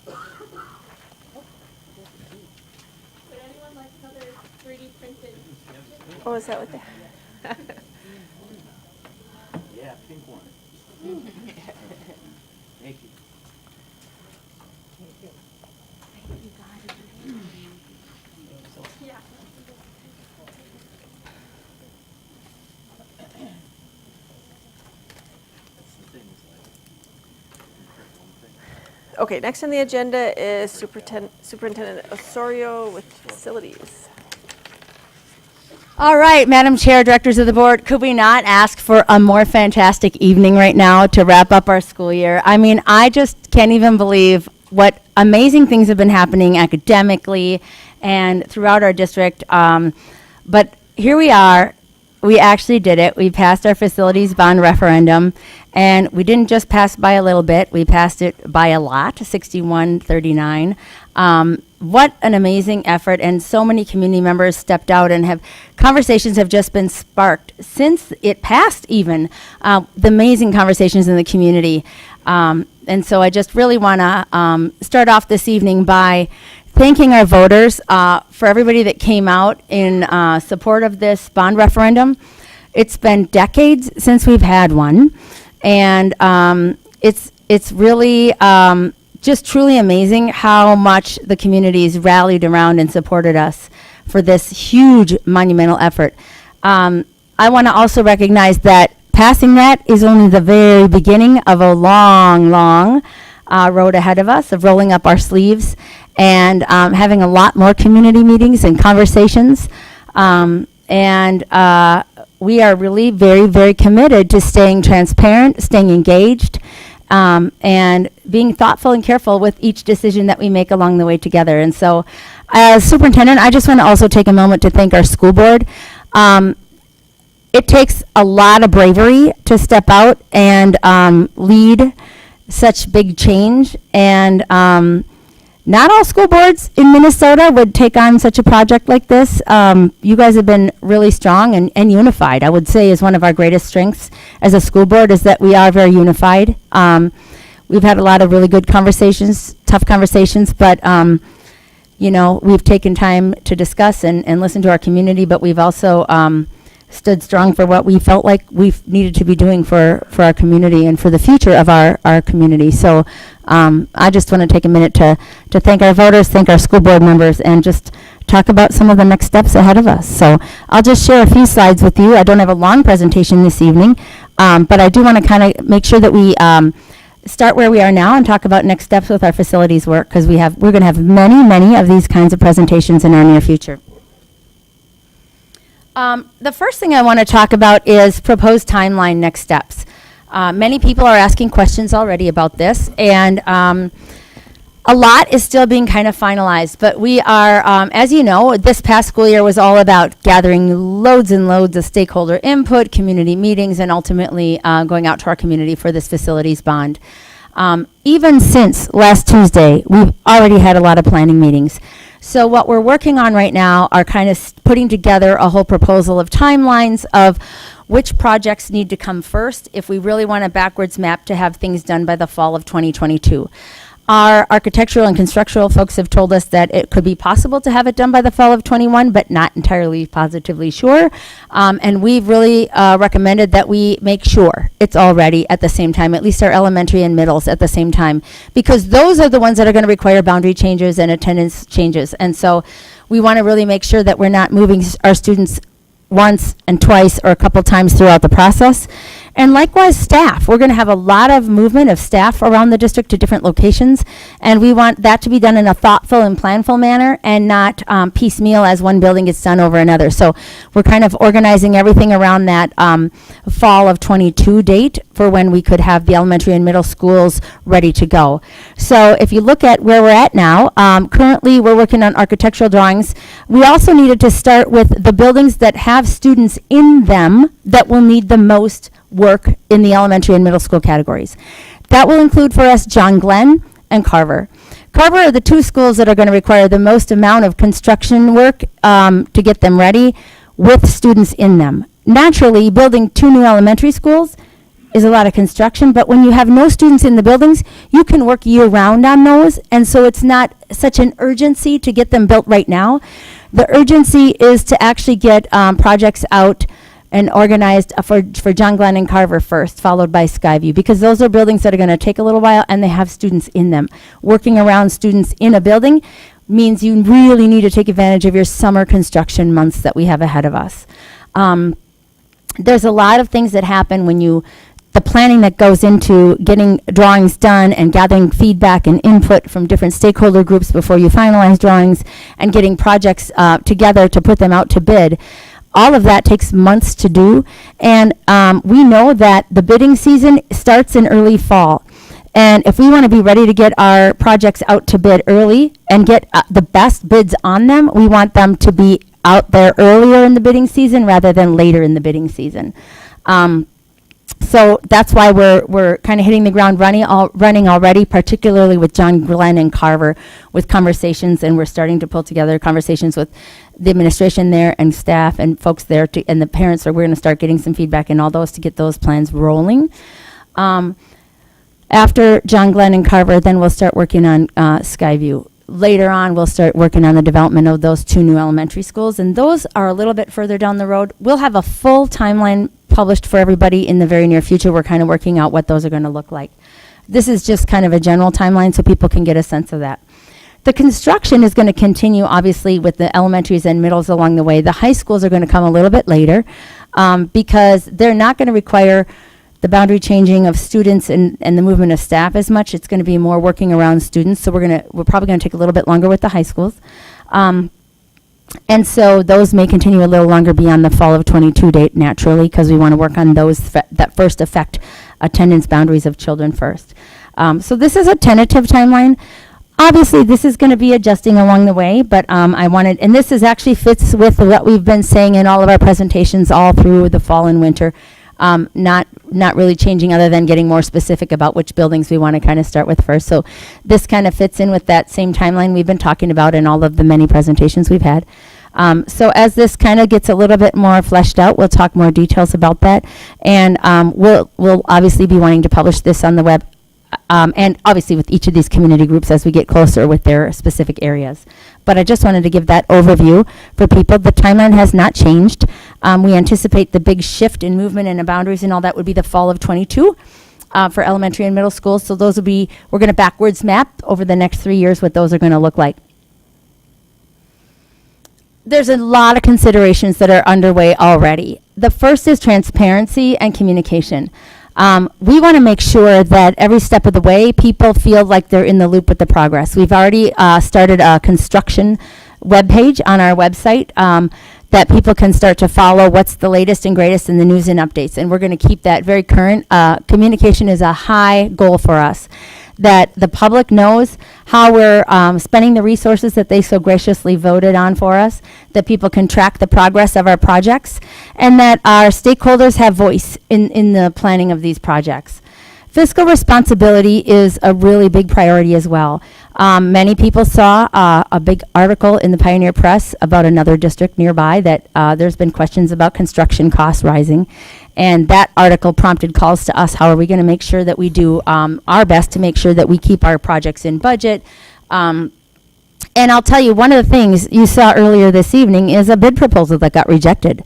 Would anyone like another 3D printed? Oh, is that what they? Yeah, pink one. Thank you. Yeah. Okay, next on the agenda is Superintendent Osorio with facilities. All right, Madam Chair, Directors of the Board, could we not ask for a more fantastic evening right now to wrap up our school year? I mean, I just can't even believe what amazing things have been happening academically and throughout our district. But here we are. We actually did it. We passed our facilities bond referendum, and we didn't just pass by a little bit. We passed it by a lot, 61-39. What an amazing effort, and so many community members stepped out and conversations have just been sparked since it passed even, the amazing conversations in the community. And so I just really want to start off this evening by thanking our voters for everybody that came out in support of this bond referendum. It's been decades since we've had one, and it's really just truly amazing how much the communities rallied around and supported us for this huge monumental effort. I want to also recognize that passing that is only the very beginning of a long, long road ahead of us of rolling up our sleeves and having a lot more community meetings and conversations. We are really very, very committed to staying transparent, staying engaged, and being thoughtful and careful with each decision that we make along the way together. And so, as superintendent, I just want to also take a moment to thank our school board. It takes a lot of bravery to step out and lead such big change, and not all school boards in Minnesota would take on such a project like this. You guys have been really strong and unified. I would say is one of our greatest strengths as a school board is that we are very unified. We've had a lot of really good conversations, tough conversations, but we've taken time to discuss and listen to our community, but we've also stood strong for what we felt like we needed to be doing for our community and for the future of our community. So I just want to take a minute to thank our voters, thank our school board members, and just talk about some of the next steps ahead of us. So I'll just share a few slides with you. I don't have a long presentation this evening, but I do want to kind of make sure that we start where we are now and talk about next steps with our facilities work, because we're going to have many, many of these kinds of presentations in our near future. The first thing I want to talk about is proposed timeline next steps. Many people are asking questions already about this, and a lot is still being kind of finalized, but we are, as you know, this past school year was all about gathering loads and loads of stakeholder input, community meetings, and ultimately going out to our community for this facilities bond. Even since last Tuesday, we've already had a lot of planning meetings. So what we're working on right now are kind of putting together a whole proposal of timelines of which projects need to come first if we really want a backwards map to have things done by the fall of 2022. Our architectural and constructional folks have told us that it could be possible to have it done by the fall of 21, but not entirely positively sure. And we've really recommended that we make sure it's all ready at the same time, at least our elementary and middles at the same time, because those are the ones that are going to require boundary changes and attendance changes. And so we want to really make sure that we're not moving our students once and twice or a couple times throughout the process. And likewise, staff. We're going to have a lot of movement of staff around the district to different locations, and we want that to be done in a thoughtful and planful manner and not piecemeal as one building gets done over another. So we're kind of organizing everything around that fall of 22 date for when we could have the elementary and middle schools ready to go. So if you look at where we're at now, currently we're working on architectural drawings. We also needed to start with the buildings that have students in them that will need the most work in the elementary and middle school categories. That will include for us John Glenn and Carver. Carver are the two schools that are going to require the most amount of construction work to get them ready with students in them. Naturally, building two new elementary schools is a lot of construction, but when you have no students in the buildings, you can work year-round on those, and so it's not such an urgency to get them built right now. The urgency is to actually get projects out and organized for John Glenn and Carver first, followed by Skyview, because those are buildings that are going to take a little while and they have students in them. Working around students in a building means you really need to take advantage of your summer construction months that we have ahead of us. There's a lot of things that happen when the planning that goes into getting drawings done and gathering feedback and input from different stakeholder groups before you finalize drawings and getting projects together to put them out to bid. All of that takes months to do, and we know that the bidding season starts in early fall. And if we want to be ready to get our projects out to bid early and get the best bids on them, we want them to be out there earlier in the bidding season rather than later in the bidding season. So that's why we're kind of hitting the ground running already, particularly with John Glenn and Carver with conversations, and we're starting to pull together conversations with the administration there and staff and folks there and the parents. We're going to start getting some feedback and all those to get those plans rolling. After John Glenn and Carver, then we'll start working on Skyview. Later on, we'll start working on the development of those two new elementary schools, and those are a little bit further down the road. We'll have a full timeline published for everybody in the very near future. We're kind of working out what those are going to look like. This is just kind of a general timeline so people can get a sense of that. The construction is going to continue, obviously, with the elementaries and middles along the way. The high schools are going to come a little bit later because they're not going to require the boundary changing of students and the movement of staff as much. It's going to be more working around students, so we're probably going to take a little bit longer with the high schools. And so those may continue a little longer beyond the fall of 22 date naturally, because we want to work on those that first affect attendance boundaries of children first. So this is a tentative timeline. Obviously, this is going to be adjusting along the way, but I wanted, and this is actually fits with what we've been saying in all of our presentations all through the fall and winter. Not really changing other than getting more specific about which buildings we want to kind of start with first. So this kind of fits in with that same timeline we've been talking about in all of the many presentations we've had. So as this kind of gets a little bit more fleshed out, we'll talk more details about that. And we'll obviously be wanting to publish this on the web and obviously with each of these community groups as we get closer with their specific areas. But I just wanted to give that overview for people. The timeline has not changed. We anticipate the big shift in movement and the boundaries and all that would be the fall of 22 for elementary and middle schools. So those will be, we're going to backwards map over the next 3 years what those are going to look like. There's a lot of considerations that are underway already. The first is transparency and communication. We want to make sure that every step of the way people feel like they're in the loop with the progress. We've already started a construction webpage on our website that people can start to follow what's the latest and greatest in the news and updates. And we're going to keep that very current. Communication is a high goal for us, that the public knows how we're spending the resources that they so graciously voted on for us, that people can track the progress of our projects, and that our stakeholders have voice in the planning of these projects. Fiscal responsibility is a really big priority as well. Many people saw a big article in the Pioneer Press about another district nearby that there's been questions about construction costs rising. And that article prompted calls to us, how are we going to make sure that we do our best to make sure that we keep our projects in budget. And I'll tell you, one of the things you saw earlier this evening is a bid proposal that got rejected.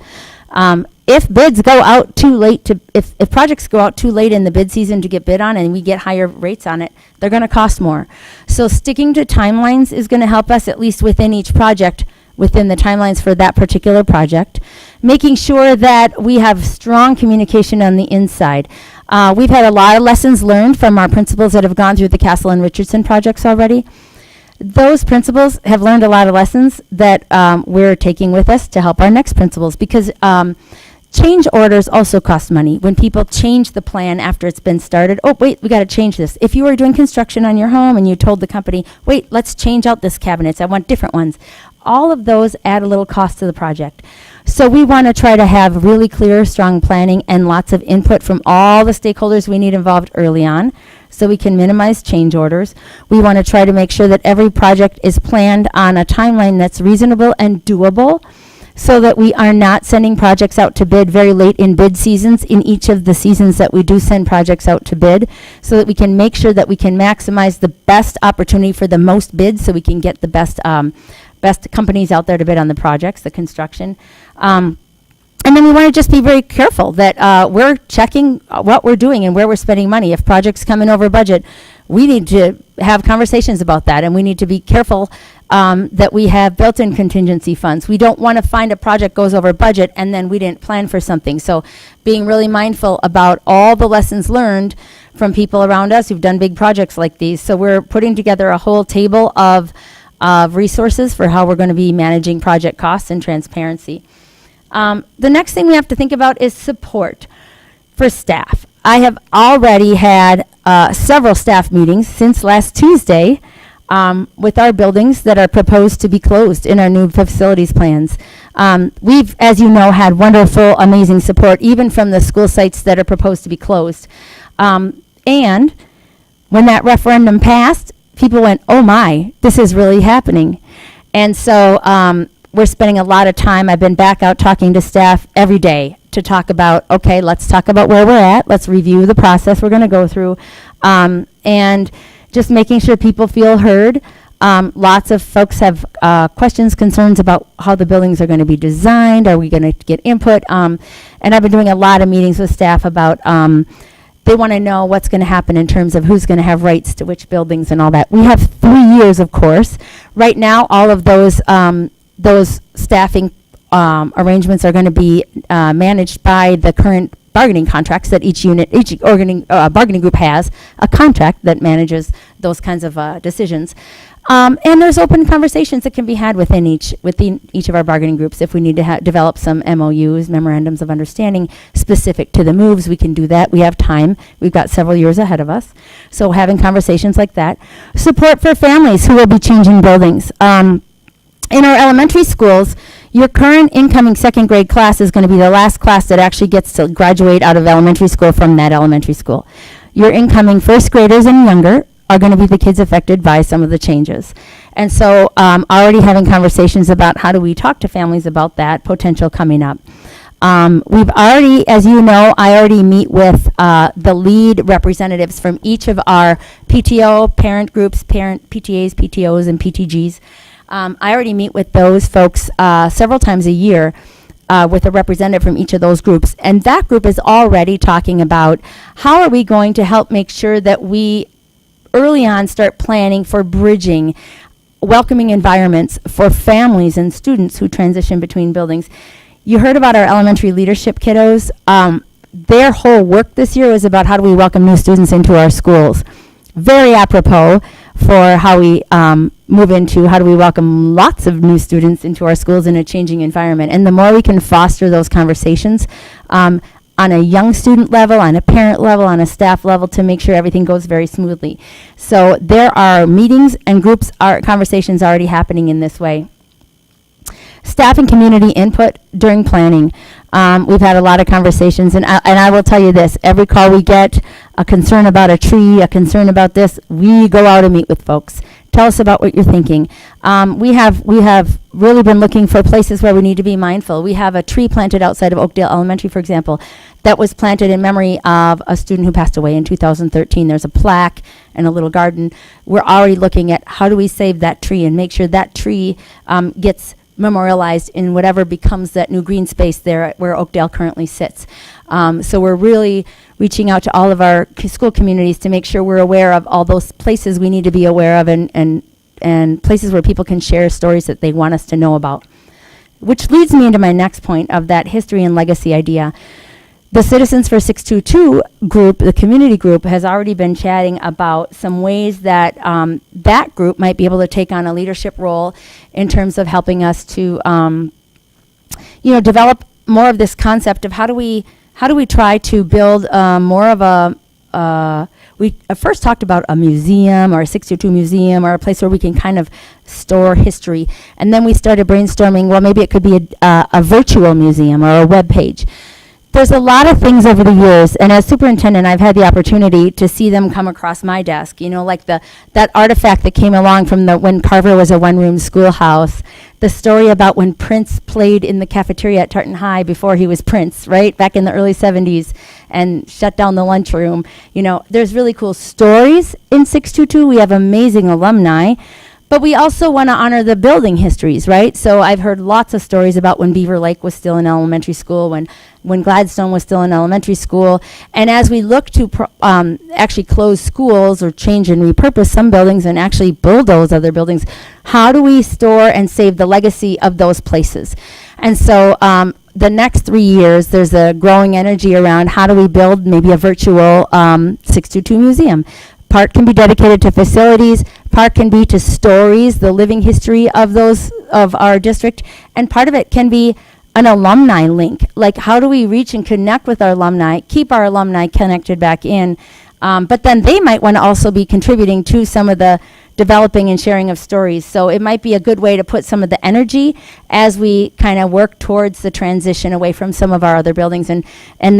If bids go out too late if projects go out too late in the bid season to get bid on and we get higher rates on it, they're going to cost more. So sticking to timelines is going to help us, at least within each project, within the timelines for that particular project. Making sure that we have strong communication on the inside. We've had a lot of lessons learned from our principals that have gone through the Castle and Richardson projects already. Those principals have learned a lot of lessons that we're taking with us to help our next principals, because change orders also cost money. When people change the plan after it's been started, oh, wait, we got to change this. If you were doing construction on your home and you told the company, wait, let's change out this cabinets, I want different ones. All of those add a little cost to the project. So we want to try to have really clear, strong planning and lots of input from all the stakeholders we need involved early on, so we can minimize change orders. We want to try to make sure that every project is planned on a timeline that's reasonable and doable, so that we are not sending projects out to bid very late in bid seasons in each of the seasons that we do send projects out to bid, so that we can make sure that we can maximize the best opportunity for the most bids, so we can get the best companies out there to bid on the projects, the construction. And then we want to just be very careful that we're checking what we're doing and where we're spending money. If projects come in over budget, we need to have conversations about that, and we need to be careful that we have built-in contingency funds. We don't want to find a project goes over budget and then we didn't plan for something. So being really mindful about all the lessons learned from people around us who've done big projects like these. So we're putting together a whole table of resources for how we're going to be managing project costs and transparency. The next thing we have to think about is support for staff. I have already had several staff meetings since last Tuesday with our buildings that are proposed to be closed in our new facilities plans. We've, as you know, had wonderful, amazing support, even from the school sites that are proposed to be closed. And when that referendum passed, people went, oh my, this is really happening. And so we're spending a lot of time. I've been back out talking to staff every day to talk about, okay, let's talk about where we're at. Let's review the process we're going to go through. And just making sure people feel heard. Lots of folks have questions, concerns about how the buildings are going to be designed. Are we going to get input? And I've been doing a lot of meetings with staff about they want to know what's going to happen in terms of who's going to have rights to which buildings and all that. We have 3 years, of course. Right now, all of those staffing arrangements are going to be managed by the current bargaining contracts that each bargaining group has a contract that manages those kinds of decisions. And there's open conversations that can be had within each of our bargaining groups. If we need to develop some MOUs, memorandums of understanding, specific to the moves, we can do that. We have time. We've got several years ahead of us. So having conversations like that. Support for families who will be changing buildings. In our elementary schools, your current incoming second grade class is going to be the last class that actually gets to graduate out of elementary school from that elementary school. Your incoming first graders and younger are going to be the kids affected by some of the changes. And so already having conversations about how do we talk to families about that potential coming up. We've already, as you know, I already meet with the lead representatives from each of our PTO, parent groups, parent PTAs, PTOs, and PTGs. I already meet with those folks several times a year with a representative from each of those groups. And that group is already talking about how are we going to help make sure that we early on start planning for bridging welcoming environments for families and students who transition between buildings. You heard about our elementary leadership kiddos. Their whole work this year was about how do we welcome new students into our schools. Very apropos for how we move into how do we welcome lots of new students into our schools in a changing environment. And the more we can foster those conversations on a young student level, on a parent level, on a staff level, to make sure everything goes very smoothly. So there are meetings and conversations already happening in this way. staff and community input during planning. We've had a lot of conversations, and I will tell you this, every call we get, a concern about a tree, a concern about this, we go out and meet with folks. Tell us about what you're thinking. We have really been looking for places where we need to be mindful. We have a tree planted outside of Oakdale Elementary, for example, that was planted in memory of a student who passed away in 2013. There's a plaque and a little garden. We're already looking at how do we save that tree and make sure that tree gets memorialized in whatever becomes that new green space there where Oakdale currently sits. So we're really reaching out to all of our school communities to make sure we're aware of all those places we need to be aware of and places where people can share stories that they want us to know about. Which leads me into my next point of that history and legacy idea. The Citizens for 622 group, the community group, has already been chatting about some ways that that group might be able to take on a leadership role in terms of helping us to, develop more of this concept of how do we try to build more of a, we first talked about a museum or a 622 museum or a place where we can kind of store history. And then we started brainstorming, well, maybe it could be a virtual museum or a web page. There's a lot of things over the years, and as superintendent, I've had the opportunity to see them come across my desk. Like that artifact that came along from when Carver was a one-room schoolhouse, the story about when Prince played in the cafeteria at Tartan High before he was Prince, right, back in the early 70s, and shut down the lunchroom. There's really cool stories in 622. We have amazing alumni. But we also want to honor the building histories, right? So I've heard lots of stories about when Beaver Lake was still in elementary school, when Gladstone was still in elementary school. And as we look to actually close schools or change and repurpose some buildings and actually bulldoze other buildings, how do we store and save the legacy of those places? And so the next 3 years, there's a growing energy around how do we build maybe a virtual 622 museum. Part can be dedicated to facilities, part can be to stories, the living history of our district, and part of it can be an alumni link. Like, how do we reach and connect with our alumni, keep our alumni connected back in, but then they might want to also be contributing to some of the developing and sharing of stories. So it might be a good way to put some of the energy as we kind of work towards the transition away from some of our other buildings. And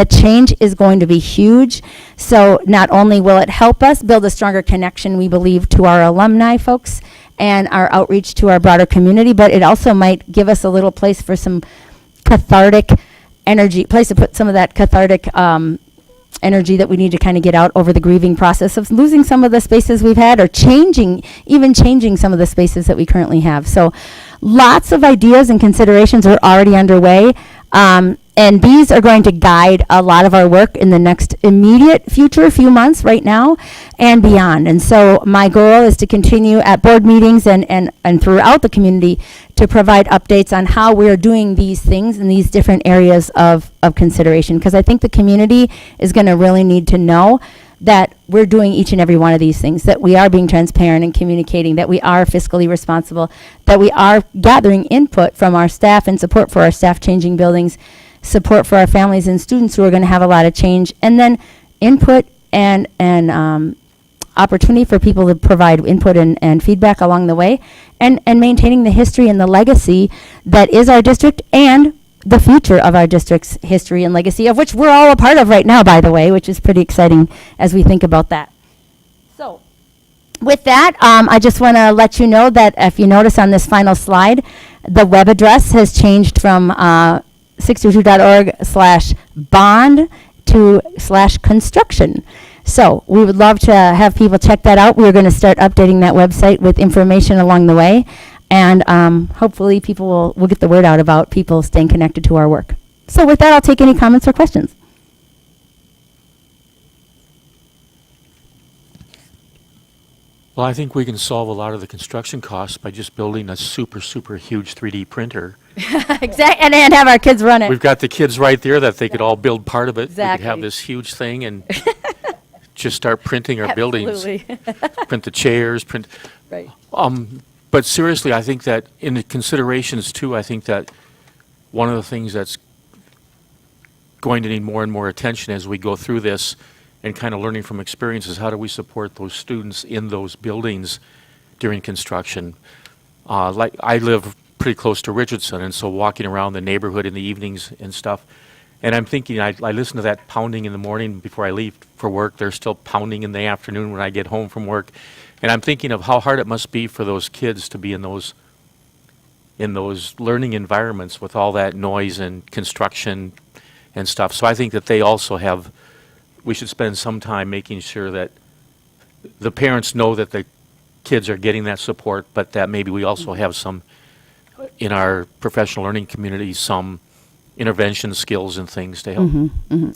the change is going to be huge. So not only will it help us build a stronger connection, we believe, to our alumni folks and our outreach to our broader community, but it also might give us a little place for some cathartic energy, place to put some of that cathartic energy that we need to kind of get out over the grieving process of losing some of the spaces we've had or changing some of the spaces that we currently have. So lots of ideas and considerations are already underway. And these are going to guide a lot of our work in the next immediate future, few months right now and beyond. And so my goal is to continue at board meetings and throughout the community to provide updates on how we're doing these things in these different areas of consideration. Because I think the community is going to really need to know that we're doing each and every one of these things, that we are being transparent and communicating, that we are fiscally responsible, that we are gathering input from our staff and support for our staff changing buildings, support for our families and students who are going to have a lot of change, and then input and opportunity for people to provide input and feedback along the way, and maintaining the history and the legacy that is our district and the future of our district's history and legacy, of which we're all a part of right now, by the way, which is pretty exciting as we think about that. So with that, I just want to let you know that if you notice on this final slide, the web address has changed from 622.org/bond to /construction. So we would love to have people check that out. We're going to start updating that website with information along the way. And hopefully people will get the word out about people staying connected to our work. So with that, I'll take any comments or questions. Well, I think we can solve a lot of the construction costs by just building a super, super huge 3D printer. Exactly, and have our kids run it. We've got the kids right there that they could all build part of it. Exactly. We could have this huge thing and just start printing our buildings. Absolutely. Print the chairs, print. Right. But seriously, I think that in the considerations too, I think that one of the things that's going to need more and more attention as we go through this and kind of learning from experience is how do we support those students in those buildings during construction. Like I live pretty close to Richardson, and so walking around the neighborhood in the evenings and stuff. And I'm thinking, I listen to that pounding in the morning before I leave for work. They're still pounding in the afternoon when I get home from work. And I'm thinking of how hard it must be for those kids to be in those learning environments with all that noise and construction and stuff. So I think that they also we should spend some time making sure that the parents know that the kids are getting that support, but that maybe we also have some, in our professional learning community, some intervention skills and things to help.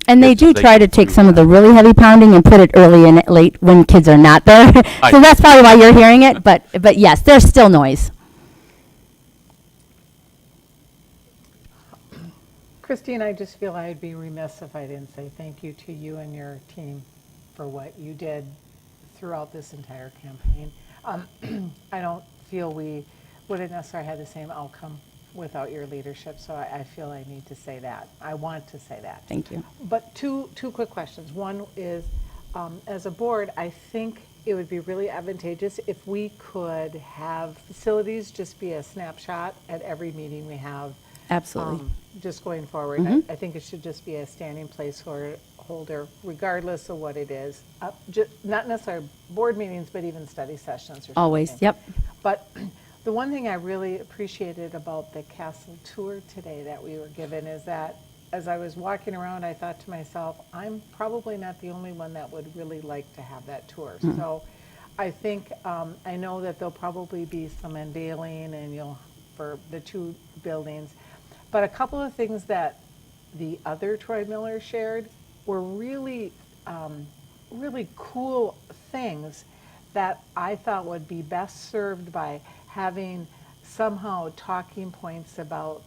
And they do try to take some of the really heavy pounding and put it early and late when kids are not there. So that's probably why you're hearing it, but yes, there's still noise. Christine, I just feel I'd be remiss if I didn't say thank you to you and your team for what you did throughout this entire campaign. I don't feel we would have necessarily had the same outcome without your leadership, so I feel I need to say that. I want to say that. Thank you. But two quick questions. One is, as a board, I think it would be really advantageous if we could have facilities just be a snapshot at every meeting we have. Absolutely. Just going forward. I think it should just be a standing placeholder, regardless of what it is. Not necessarily board meetings, but even study sessions or Always, something. yep. But the one thing I really appreciated about the castle tour today that we were given is that as I was walking around, I thought to myself, I'm probably not the only one that would really like to have that tour. So I think, I know that there'll probably be some unveiling and for the two buildings. But a couple of things that the other Troy Miller shared were really, really cool things that I thought would be best served by having somehow talking points about,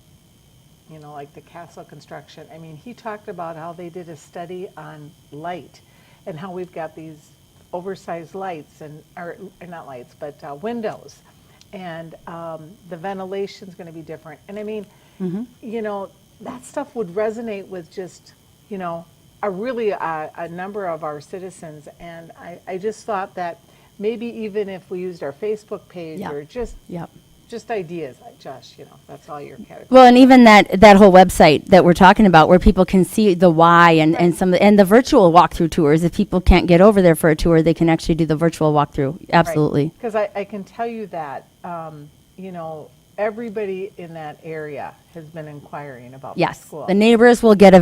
like the castle construction. I mean, he talked about how they did a study on light and how we've got these oversized lights or not lights, but windows. And the ventilation's going to be different. And I mean, that stuff would resonate with just, a number of our citizens. And I just thought that maybe even if we used our Facebook page or just ideas, like Josh, that's all your category. Well, and even that whole website that we're talking about, where people can see the why and the virtual walkthrough tours. If people can't get over there for a tour, they can actually do the virtual walkthrough. Absolutely. Because I can tell you that, everybody in that area has been inquiring about the school. Yes, the neighbors will get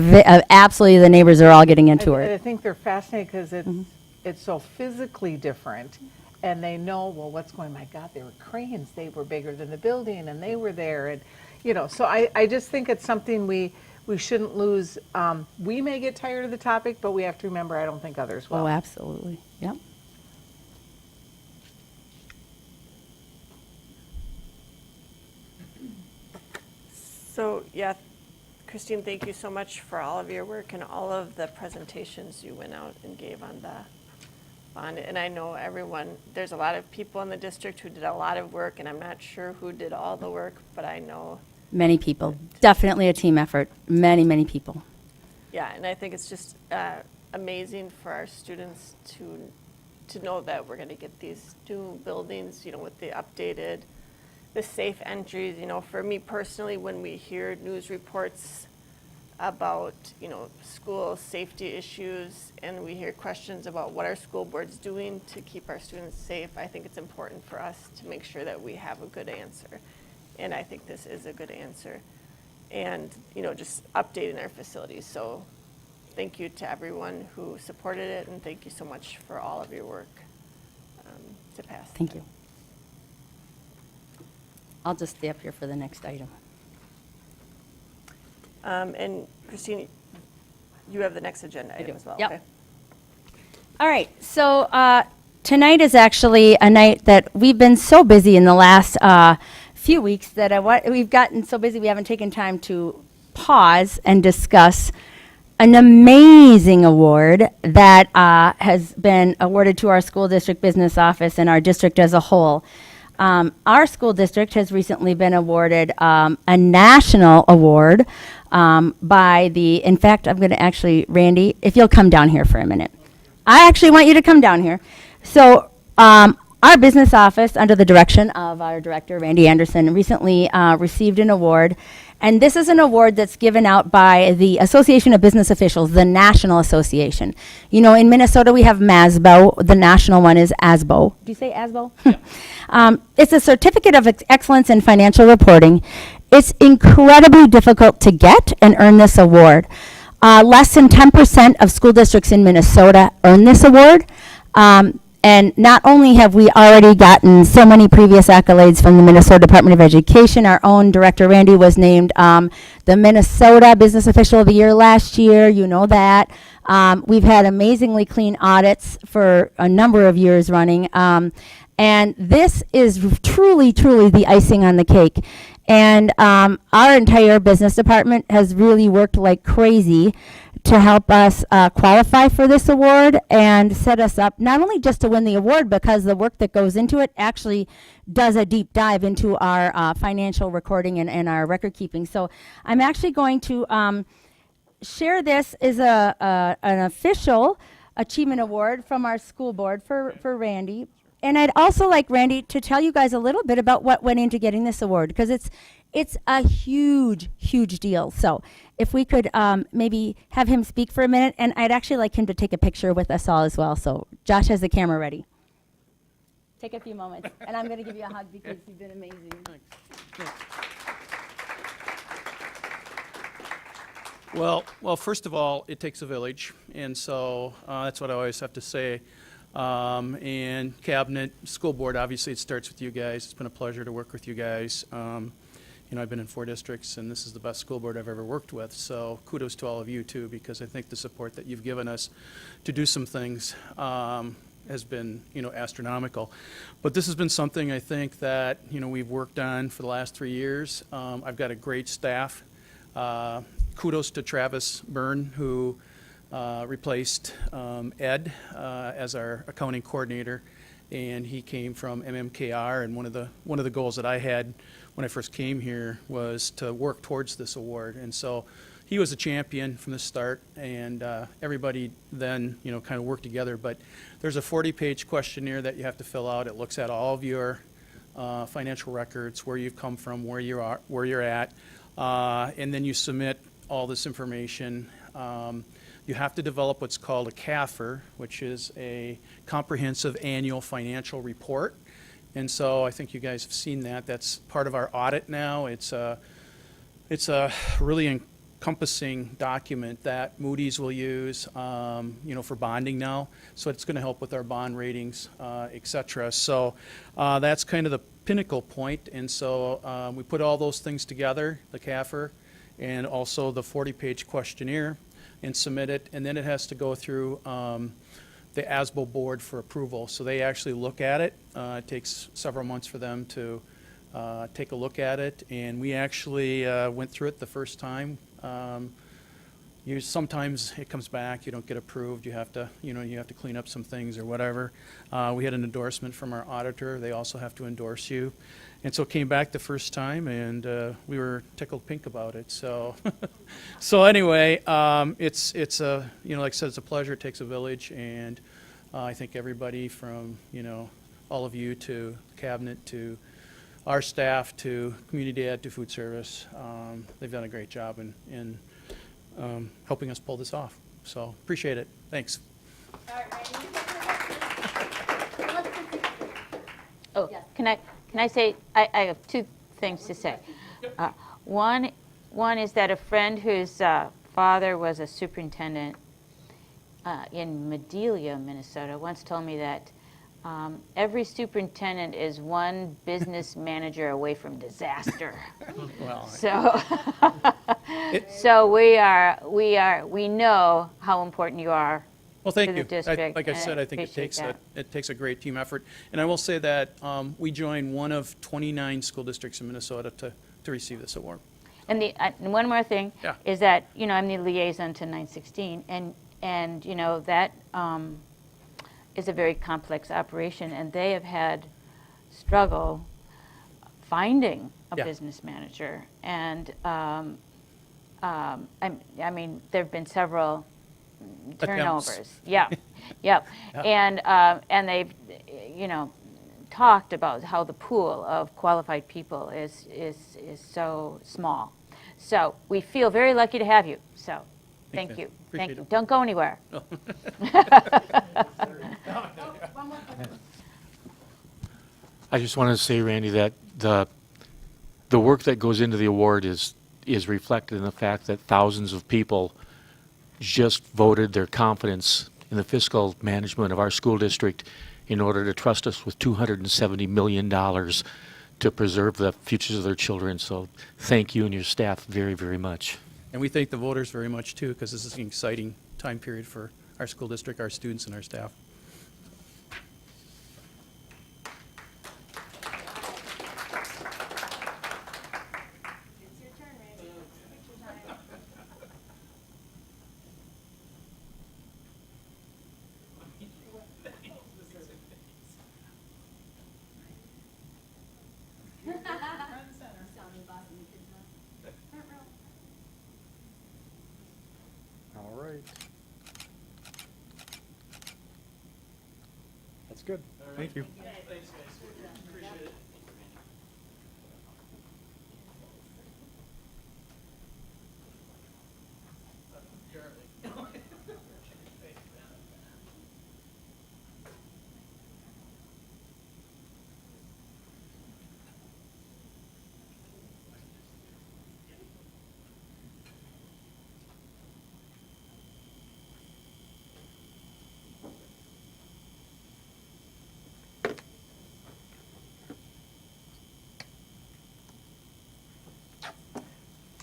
absolutely. The neighbors are all getting a tour. I think they're fascinated because it's so physically different. And they know, well, what's going, my God, they were cranes. They were bigger than the building, and they were there. And, so I just think it's something we shouldn't lose. We may get tired of the topic, but we have to remember, I don't think others will. Oh, absolutely. Yep. So, yeah, Christine, thank you so much for all of your work and all of the presentations you went out and gave on the bond. And I know there's a lot of people in the district who did a lot of work, and I'm not sure who did all the work, but I know. Many people. Definitely a team effort. Many, many people. Yeah, and I think it's just amazing for our students to know that we're going to get these new buildings, with the safe entries. For me personally, when we hear news reports about, school safety issues, and we hear questions about what our school board's doing to keep our students safe, I think it's important for us to make sure that we have a good answer. And I think this is a good answer. And, just updating our facilities. So thank you to everyone who supported it, and thank you so much for all of your work to pass. Thank you. I'll just stay up here for the next item. And Christine, you have the next agenda item as well. Yep. Okay. All right. So tonight is actually a night that we've been so busy in the last few weeks that we've gotten so busy we haven't taken time to pause and discuss an amazing award that has been awarded to our school district business office and our district as a whole. Our school district has recently been awarded a national award in fact, I'm going to actually, Randy, if you'll come down here for a minute. I actually want you to come down here. So Our business office, under the direction of our director, Randy Anderson, recently received an award. And this is an award that's given out by the Association of Business Officials, the National Association. You know, in Minnesota, we have MASBO. The national one is ASBO. Do you say ASBO? It's a Certificate of Excellence in Financial Reporting. It's incredibly difficult to get and earn this award. Less than 10% of school districts in Minnesota earn this award. And not only have we already gotten so many previous accolades from the Minnesota Department of Education, our own director Randy was named the Minnesota Business Official of the Year last year, you know that. We've had amazingly clean audits for a number of years running. And this is truly, truly the icing on the cake. And our entire business department has really worked like crazy to help us qualify for this award and set us up not only just to win the award, because the work that goes into it actually does a deep dive into our financial recording and our record keeping. So I'm actually going to share this as an official achievement award from our school board for Randy. And I'd also like Randy to tell you guys a little bit about what went into getting this award, because it's a huge, huge deal. So if we could maybe have him speak for a minute, and I'd actually like him to take a picture with us all as well. So Josh has the camera ready. Take a few moments, and I'm going to give you a hug because you've been amazing. Thanks. Well, first of all, it takes a village, and so that's what I always have to say. And cabinet, school board, obviously it starts with you guys. It's been a pleasure to work with you guys. You know, I've been in 4 districts, and this is the best school board I've ever worked with. So kudos to all of you too, because I think the support that you've given us to do some things has been, you know, astronomical. But this has been something I think that, you know, we've worked on for the last 3 years. I've got a great staff. Kudos to Travis Byrne, who replaced Ed as our accounting coordinator, and he came from MMKR. And one of the goals that I had when I first came here was to work towards this award. And so he was a champion from the start, and everybody then, you know, kind of worked together. But there's a 40-page questionnaire that you have to fill out. It looks at all of your financial records, where you've come from, where you're at, and then you submit all this information. You have to develop what's called a CAFR, which is a comprehensive annual financial report. And so I think you guys have seen that. That's part of our audit now. It's a really encompassing document that Moody's will use, you know, for bonding now. So it's going to help with our bond ratings, et cetera. So that's kind of the pinnacle point. And so we put all those things together, the CAFR, and also the 40-page questionnaire, and submit it. And then it has to go through the ASBO board for approval. So they actually look at it. It takes several months for them to take a look at it. And we actually went through it the first time. Sometimes it comes back, you don't get approved, you have to clean up some things or whatever. We had an endorsement from our auditor. They also have to endorse you. And so it came back the first time, and we were tickled pink about it. So, so anyway, it's a, you know, like I said, it's a pleasure. It takes a village, and I think everybody from, you know, all of you to the cabinet to our staff to community ed to food service, they've done a great job in helping us pull this off. So appreciate it. Thanks. Oh, can I say, I have 2 things to say. One is that a friend whose father was a superintendent in Medelia, Minnesota, once told me that every superintendent is one business manager away from disaster. Well, so we know how important you are. Well, thank to you. The district, like I said, I think it takes a great team effort. And I will say that we joined one of 29 school districts in Minnesota to receive this award. And one more thing is that, you know, I'm the liaison to 916, and you know, that is a very complex operation, and they have had struggle finding a business manager. And I mean, there have been several turnovers. Yep. And they've, you know, talked about how the pool of qualified people is so small. So we feel very lucky to have you. So thank you. Thank you. Don't go anywhere. I just want to say, Randy, that the work that goes into the award is reflected in the fact that thousands of people just voted their confidence in the fiscal management of our school district in order to trust us with $270 million to preserve the futures of their children. So thank you and your staff very, very much. And we thank the voters very much too, because this is an exciting time period for our school district, our students, and our staff. All right. That's good. Thank you.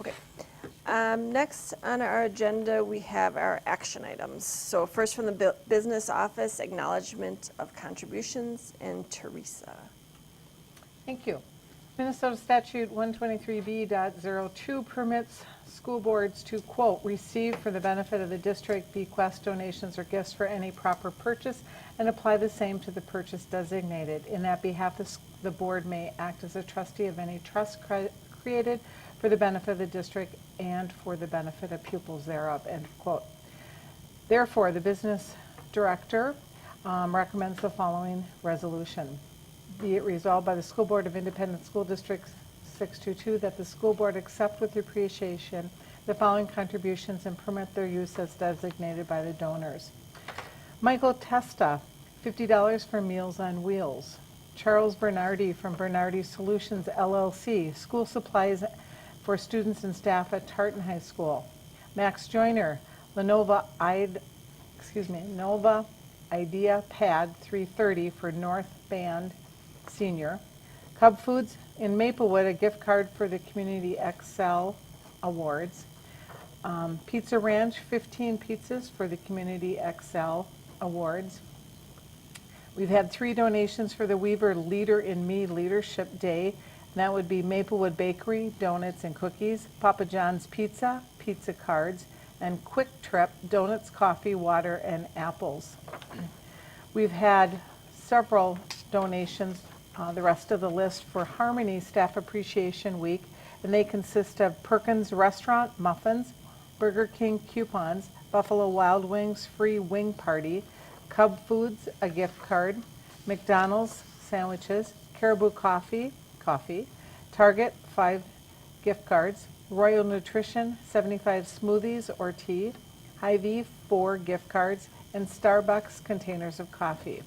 Okay. Next on our agenda, we have our action items. So first from the business office, acknowledgement of contributions, and Teresa. Thank you. Minnesota Statute 123B.02 permits school boards to, quote, receive for the benefit of the district, bequest, donations, or gifts for any proper purchase, and apply the same to the purchase designated. In that behalf, the board may act as a trustee of any trust created for the benefit of the district and for the benefit of pupils thereof, end quote. Therefore, the business director recommends the following resolution. Be it resolved by the School Board of Independent School District 622 that the school board accept with appreciation the following contributions and permit their use as designated by the donors. Michael Testa, $50 for Meals on Wheels. Charles Bernardi from Bernardi Solutions LLC, school supplies for students and staff at Tartan High School. Max Joyner, Nova Idea Pad 330 for North Band Senior. Cub Foods in Maplewood, a gift card for the Community Excel Awards. Pizza Ranch, 15 pizzas for the Community Excel Awards. We've had 3 donations for the Weaver Leader in Me Leadership Day. And that would be Maplewood Bakery, donuts and cookies, Papa John's Pizza, pizza cards, and Quick Trip, donuts, coffee, water, and apples. We've had several donations, the rest of the list, for Harmony Staff Appreciation Week, and they consist of Perkins Restaurant muffins, Burger King coupons, Buffalo Wild Wings free wing party, Cub Foods a gift card, McDonald's sandwiches, Caribou Coffee, Target 5 gift cards, Royal Nutrition 75 smoothies or tea, Hy-Vee 4 gift cards, and Starbucks containers of coffee.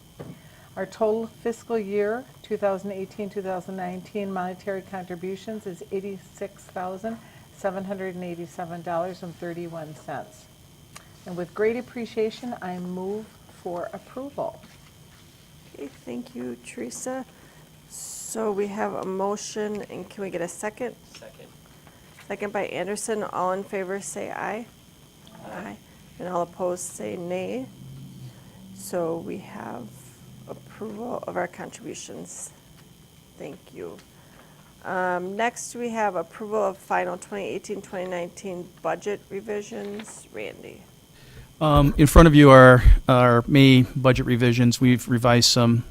Our total fiscal year 2018-2019 monetary contributions is $86,787.31. And with great appreciation, I move for approval. Okay, thank you, Teresa. So we have a motion, and can we get a second? Second. Second by Anderson. All in favor say aye. Aye. And all opposed say nay. So we have approval of our contributions. Thank you. Next, we have approval of final 2018-2019 budget revisions. Randy. In front of you are our May budget revisions. We've revised some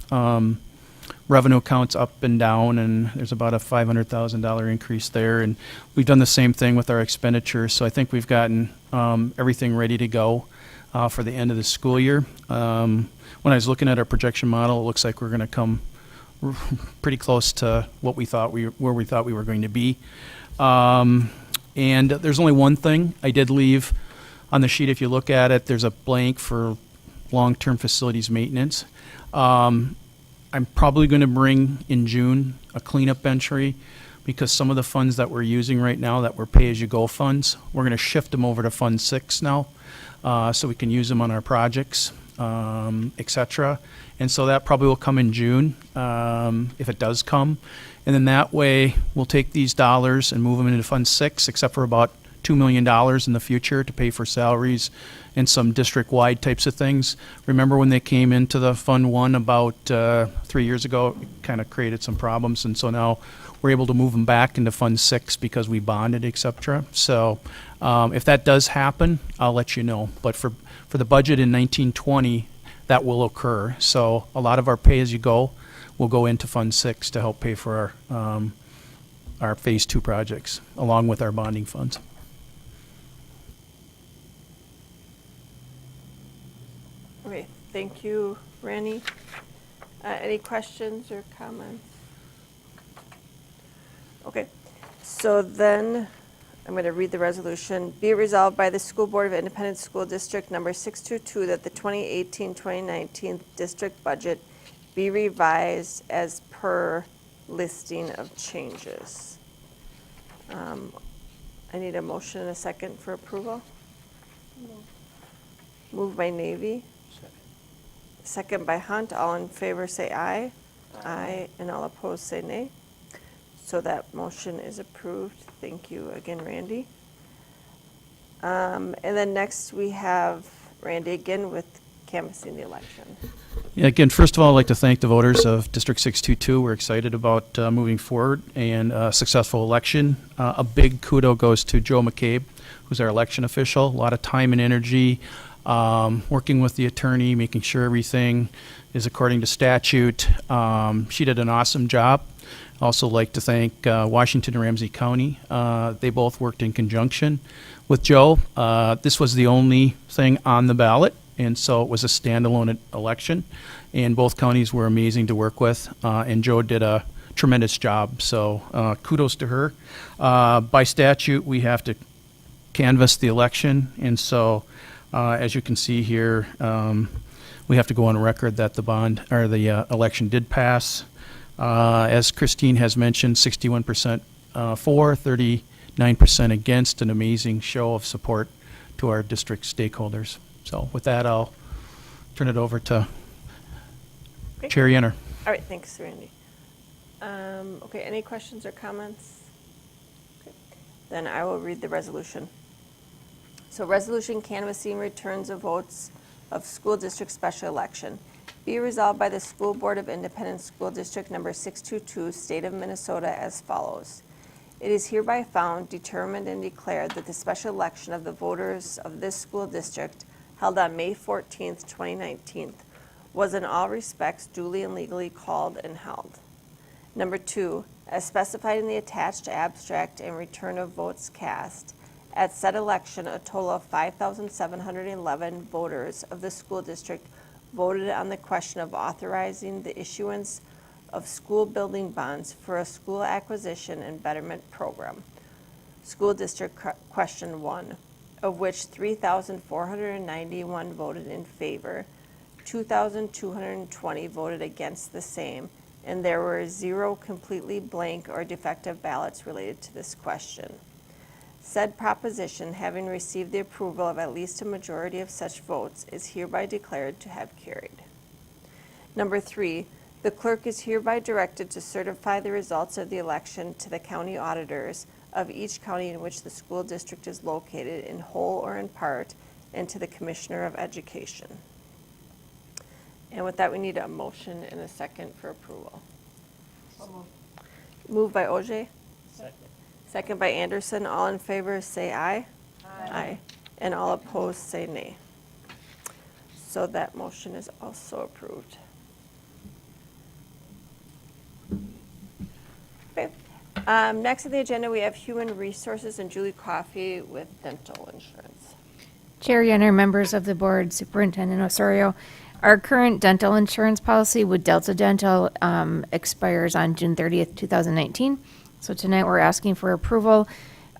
revenue accounts up and down, and there's about a $500,000 increase there. And we've done the same thing with our expenditures. So I think we've gotten everything ready to go for the end of the school year. When I was looking at our projection model, it looks like we're going to come pretty close to what we thought where we thought we were going to be. And there's only one thing I did leave on the sheet. If you look at it, there's a blank for long-term facilities maintenance. I'm probably going to bring in June a cleanup entry because some of the funds that we're using right now that were pay-as-you-go funds, we're going to shift them over to Fund 6 now, so we can use them on our projects, et cetera. And so that probably will come in June, if it does come. And then that way, we'll take these dollars and move them into Fund 6, except for about $2 million in the future to pay for salaries and some district-wide types of things. Remember when they came into the Fund 1 about 3 years ago, it kind of created some problems, and so now we're able to move them back into Fund 6 because we bonded, et cetera. So if that does happen, I'll let you know. But for the budget in 1920, that will occur. So a lot of our pay-as-you-go will go into Fund 6 to help pay for our Phase 2 projects, along with our bonding funds. Okay, thank you, Randy. Any questions or comments? Okay, so then I'm going to read the resolution. Be it resolved by the School Board of Independent School District Number 622 that the 2018-2019 district budget be revised as per listing of changes. I need a motion and a second for approval. Moved by Navy. Second by Hunt. All in favor say aye. Aye. And all opposed say nay. So that motion is approved. Thank you again, Randy. And then next we have Randy again with canvassing the election. Yeah, again, first of all, I'd like to thank the voters of District 622. We're excited about moving forward and a successful election. A big kudo goes to Joe McCabe, who's our election official. A lot of time and energy working with the attorney, making sure everything is according to statute. She did an awesome job. Also like to thank Washington and Ramsey County. They both worked in conjunction with Joe. This was the only thing on the ballot, and so it was a standalone election. And both counties were amazing to work with, and Joe did a tremendous job. So kudos to her. By statute, we have to canvass the election, and so as you can see here, we have to go on record that the election did pass. As Christine has mentioned, 61% for, 39% against, an amazing show of support to our district stakeholders. So with that, I'll turn it over to Chair Yenner. All right, thanks, Randy. Okay, any questions or comments? Okay. Then I will read the resolution. So resolution canvassing returns of votes of school district special election. Be resolved by the School Board of Independent School District Number 622, State of Minnesota as follows. It is hereby found, determined, and declared that the special election of the voters of this school district held on May 14th, 2019, was in all respects duly and legally called and held. Number 2, as specified in the attached abstract and return of votes cast, at said election, a total of 5,711 voters of the school district voted on the question of authorizing the issuance of school building bonds for a school acquisition and betterment program. School district question 1, of which 3,491 voted in favor, 2,220 voted against the same, and there were 0 completely blank or defective ballots related to this question. Said proposition, having received the approval of at least a majority of such votes, is hereby declared to have carried. Number 3, the clerk is hereby directed to certify the results of the election to the county auditors of each county in which the school district is located in whole or in part, and to the Commissioner of Education. And with that, we need a motion and a second for approval. Moved by Ogier. Second by Anderson. All in favor say aye. Aye. And all opposed say nay. So that motion is also approved. Okay. Next on the agenda, we have Human Resources and Julie Coffey with dental insurance. Chair Yenner, members of the board, Superintendent Osorio, Our current dental insurance policy with Delta Dental expires on June 30th, 2019. So tonight we're asking for approval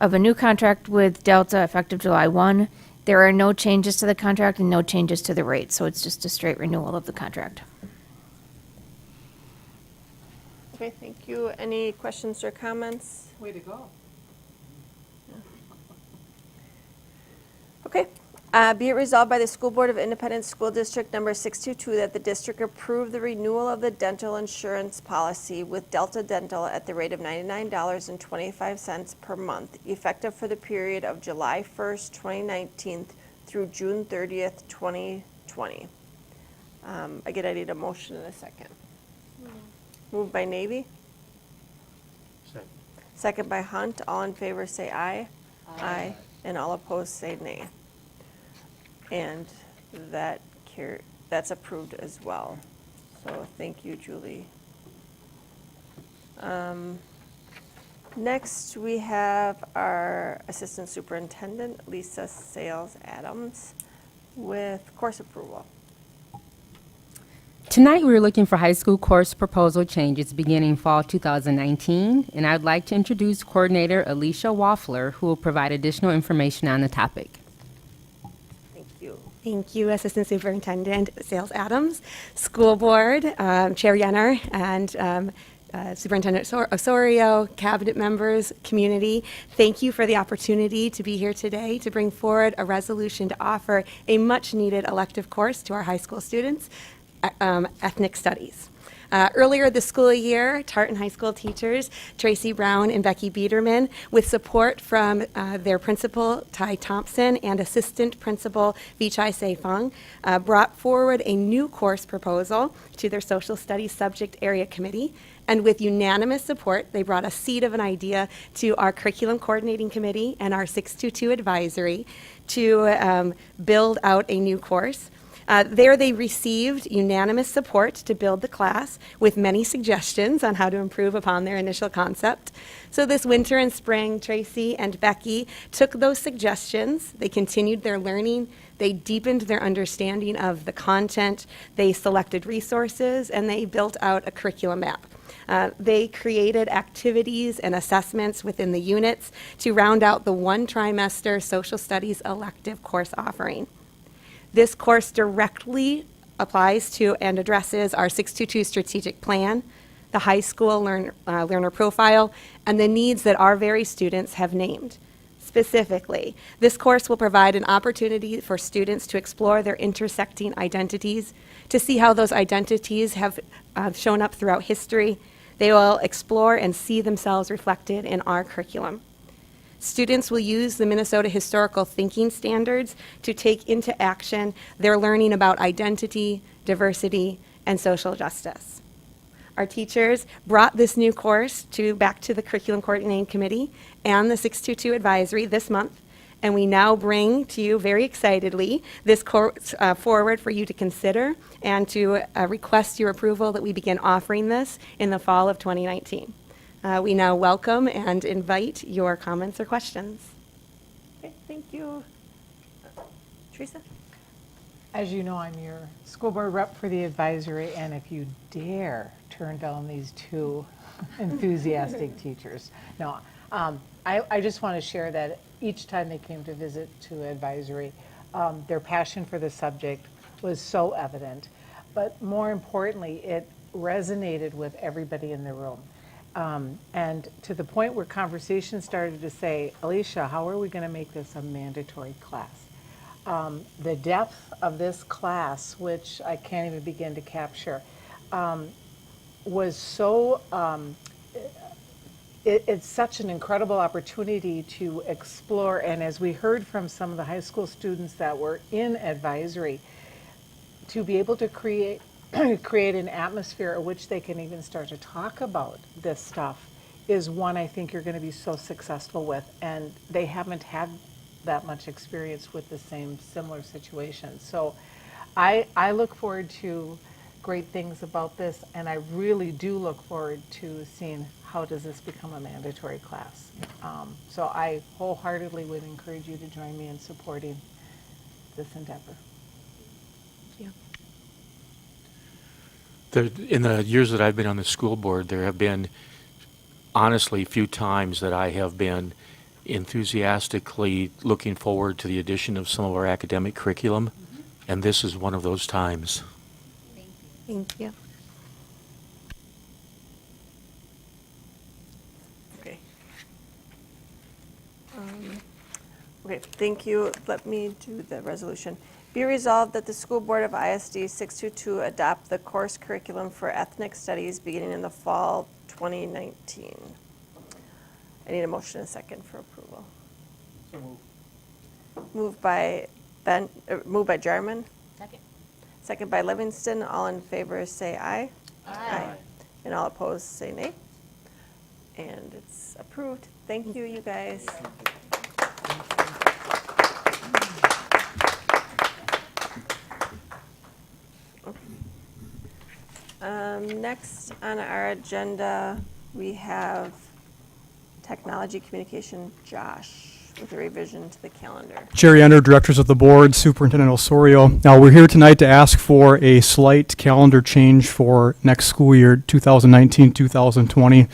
of a new contract with Delta effective July 1. There are no changes to the contract and no changes to the rate, so it's just a straight renewal of the contract. Okay, thank you. Any questions or comments? Way to go. Okay. Be it resolved by the School Board of Independent School District Number 622 that the district approve the renewal of the dental insurance policy with Delta Dental at the rate of $99.25 per month, effective for the period of July 1st, 2019 through June 30th, 2020. Again, I need a motion in a second. Moved by Navy. Second by Hunt. All in favor say aye. Aye. And all opposed say nay. And that's approved as well. So thank you, Julie. Next, we have our Assistant Superintendent, Lisa Sales Adams, with course approval. Tonight, we're looking for high school course proposal changes beginning fall 2019, and I'd like to introduce Coordinator Alicia Waffler, who will provide additional information on the topic. Thank you, Assistant Superintendent Sales Adams, School Board, Chair Yenner, and Superintendent Osorio, Cabinet members, community. Thank you for the opportunity to be here today to bring forward a resolution to offer a much-needed elective course to our high school students, Ethnic Studies. Earlier this school year, Tartan High School teachers, Tracy Brown and Becky Biederman, with support from their principal, Ty Thompson, and assistant principal, Vichai Seifong, brought forward a new course proposal to their social studies subject area committee. And with unanimous support, they brought a seed of an idea to our curriculum coordinating committee and our 622 advisory to build out a new course. There they received unanimous support to build the class with many suggestions on how to improve upon their initial concept. So this winter and spring, Tracy and Becky took those suggestions, they continued their learning, they deepened their understanding of the content, they selected resources, and they built out a curriculum map. They created activities and assessments within the units to round out the one trimester social studies elective course offering. This course directly applies to and addresses our 622 strategic plan, the high school learner profile, and the needs that our very students have named. Specifically, this course will provide an opportunity for students to explore their intersecting identities, to see how those identities have shown up throughout history. They will explore and see themselves reflected in our curriculum. Students will use the Minnesota Historical Thinking Standards to take into action their learning about identity, diversity, and social justice. Our teachers brought this new course back to the Curriculum Coordinating Committee and the 622 Advisory this month, and we now bring to you very excitedly this course forward for you to consider and to request your approval that we begin offering this in the fall of 2019. We now welcome and invite your comments or questions. Okay, thank you. Teresa? As you know, I'm your school board rep for the advisory, and if you dare turn down these two enthusiastic teachers. No, I just want to share that each time they came to visit to advisory, their passion for the subject was so evident, but more importantly, it resonated with everybody in the room. And to the point where conversation started to say, Alicia, how are we going to make this a mandatory class? The depth of this class, which I can't even begin to capture, was so, it's such an incredible opportunity to explore. And as we heard from some of the high school students that were in advisory, to be able to create an atmosphere in which they can even start to talk about this stuff is one I think you're going to be so successful with, and they haven't had that much experience with the same similar situation. So I look forward to great things about this, and I really do look forward to seeing how does this become a mandatory class. So I wholeheartedly would encourage you to join me in supporting this endeavor. In the years that I've been on the school board, there have been honestly few times that I have been enthusiastically looking forward to the addition of some of our academic curriculum, and this is one of those times. Thank you. Okay. Okay, thank you. Let me do the resolution. Be resolved that the School Board of ISD 622 adopt the course curriculum for ethnic studies beginning in the fall 2019. I need a motion and a second for approval. Moved by Jarman. Second. Second by Livingston. All in favor say aye. Aye. And all opposed say nay. And it's approved. Thank you, you guys. Next on our agenda, we have Technology Communication, Josh, with a revision to the calendar. Chair Yenner, directors of the board, Superintendent Osorio. Now, we're here tonight to ask for a slight calendar change for next school year, 2019-2020.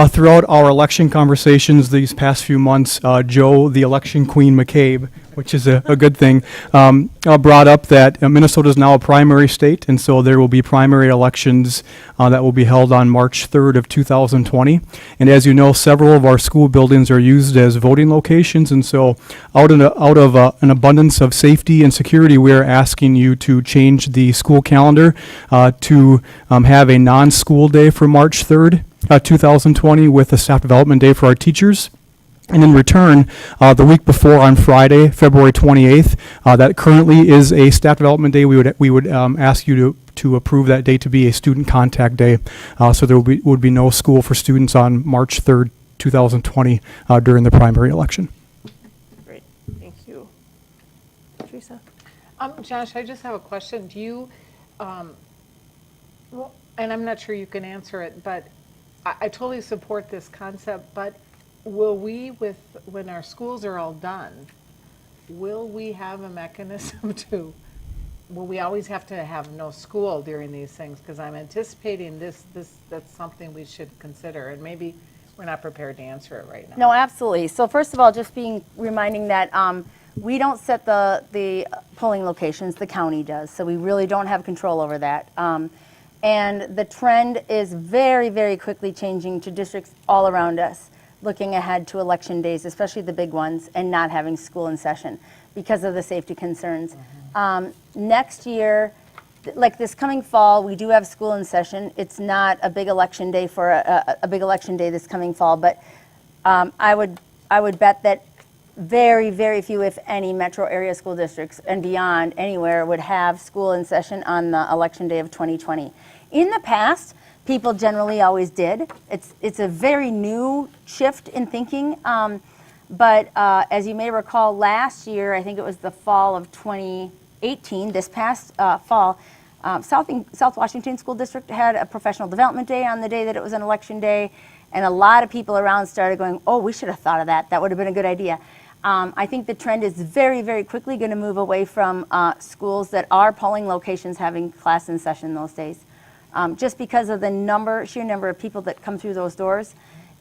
Throughout our election conversations these past few months, Joe, the election queen McCabe, which is a good thing, brought up that Minnesota is now a primary state, and so there will be primary elections that will be held on March 3rd of 2020. And as you know, several of our school buildings are used as voting locations, and so out of an abundance of safety and security, we are asking you to change the school calendar to have a non-school day for March 3rd, 2020, with a staff development day for our teachers. And in return, the week before on Friday, February 28th, that currently is a staff development day. We would ask you to approve that day to be a student contact day. So there would be no school for students on March 3rd, 2020 during the primary election. Great, thank you. Teresa? Josh, I just have a question. Do you, well, and I'm not sure you can answer it, but I totally support this concept, but will we, when our schools are all done, will we have a mechanism will we always have to have no school during these things? Because I'm anticipating that's something we should consider, and maybe we're not prepared to answer it right now. No, absolutely. So first of all, just reminding that we don't set the polling locations, the county does, so we really don't have control over that. And the trend is very, very quickly changing to districts all around us, looking ahead to election days, especially the big ones, and not having school in session because of the safety concerns. Next year, like this coming fall, we do have school in session. It's not a big election day for a big election day this coming fall, but I would bet that very, very few, if any, metro area school districts and beyond anywhere would have school in session on the election day of 2020. In the past, people generally always did. It's a very new shift in thinking. But as you may recall, last year, I think it was the fall of 2018, this past fall, South Washington School District had a professional development day on the day that it was an election day. And a lot of people around started going, oh, we should have thought of that. That would have been a good idea. I think the trend is very, very quickly going to move away from schools that are polling locations having class in session those days. Just because of the sheer number of people that come through those doors.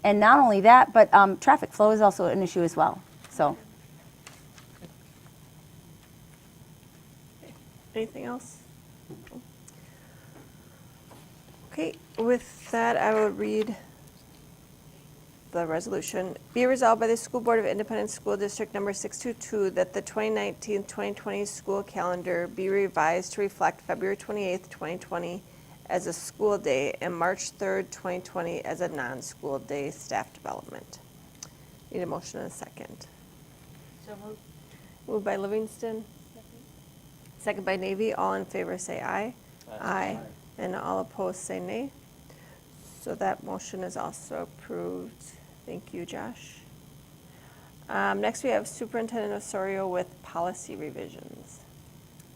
And not only that, but traffic flow is also an issue as well. So, Anything else? Okay, with that, I will read the resolution. Be resolved by the School Board of Independent School District Number 622 that the 2019-2020 school calendar be revised to reflect February 28th, 2020 as a school day and March 3rd, 2020 as a non-school day staff development. Need a motion and a second. So moved. Moved by Livingston. Second by Navy. All in favor say aye. Aye. And all opposed say nay. So that motion is also approved. Thank you, Josh. Next we have Superintendent Osorio with policy revisions.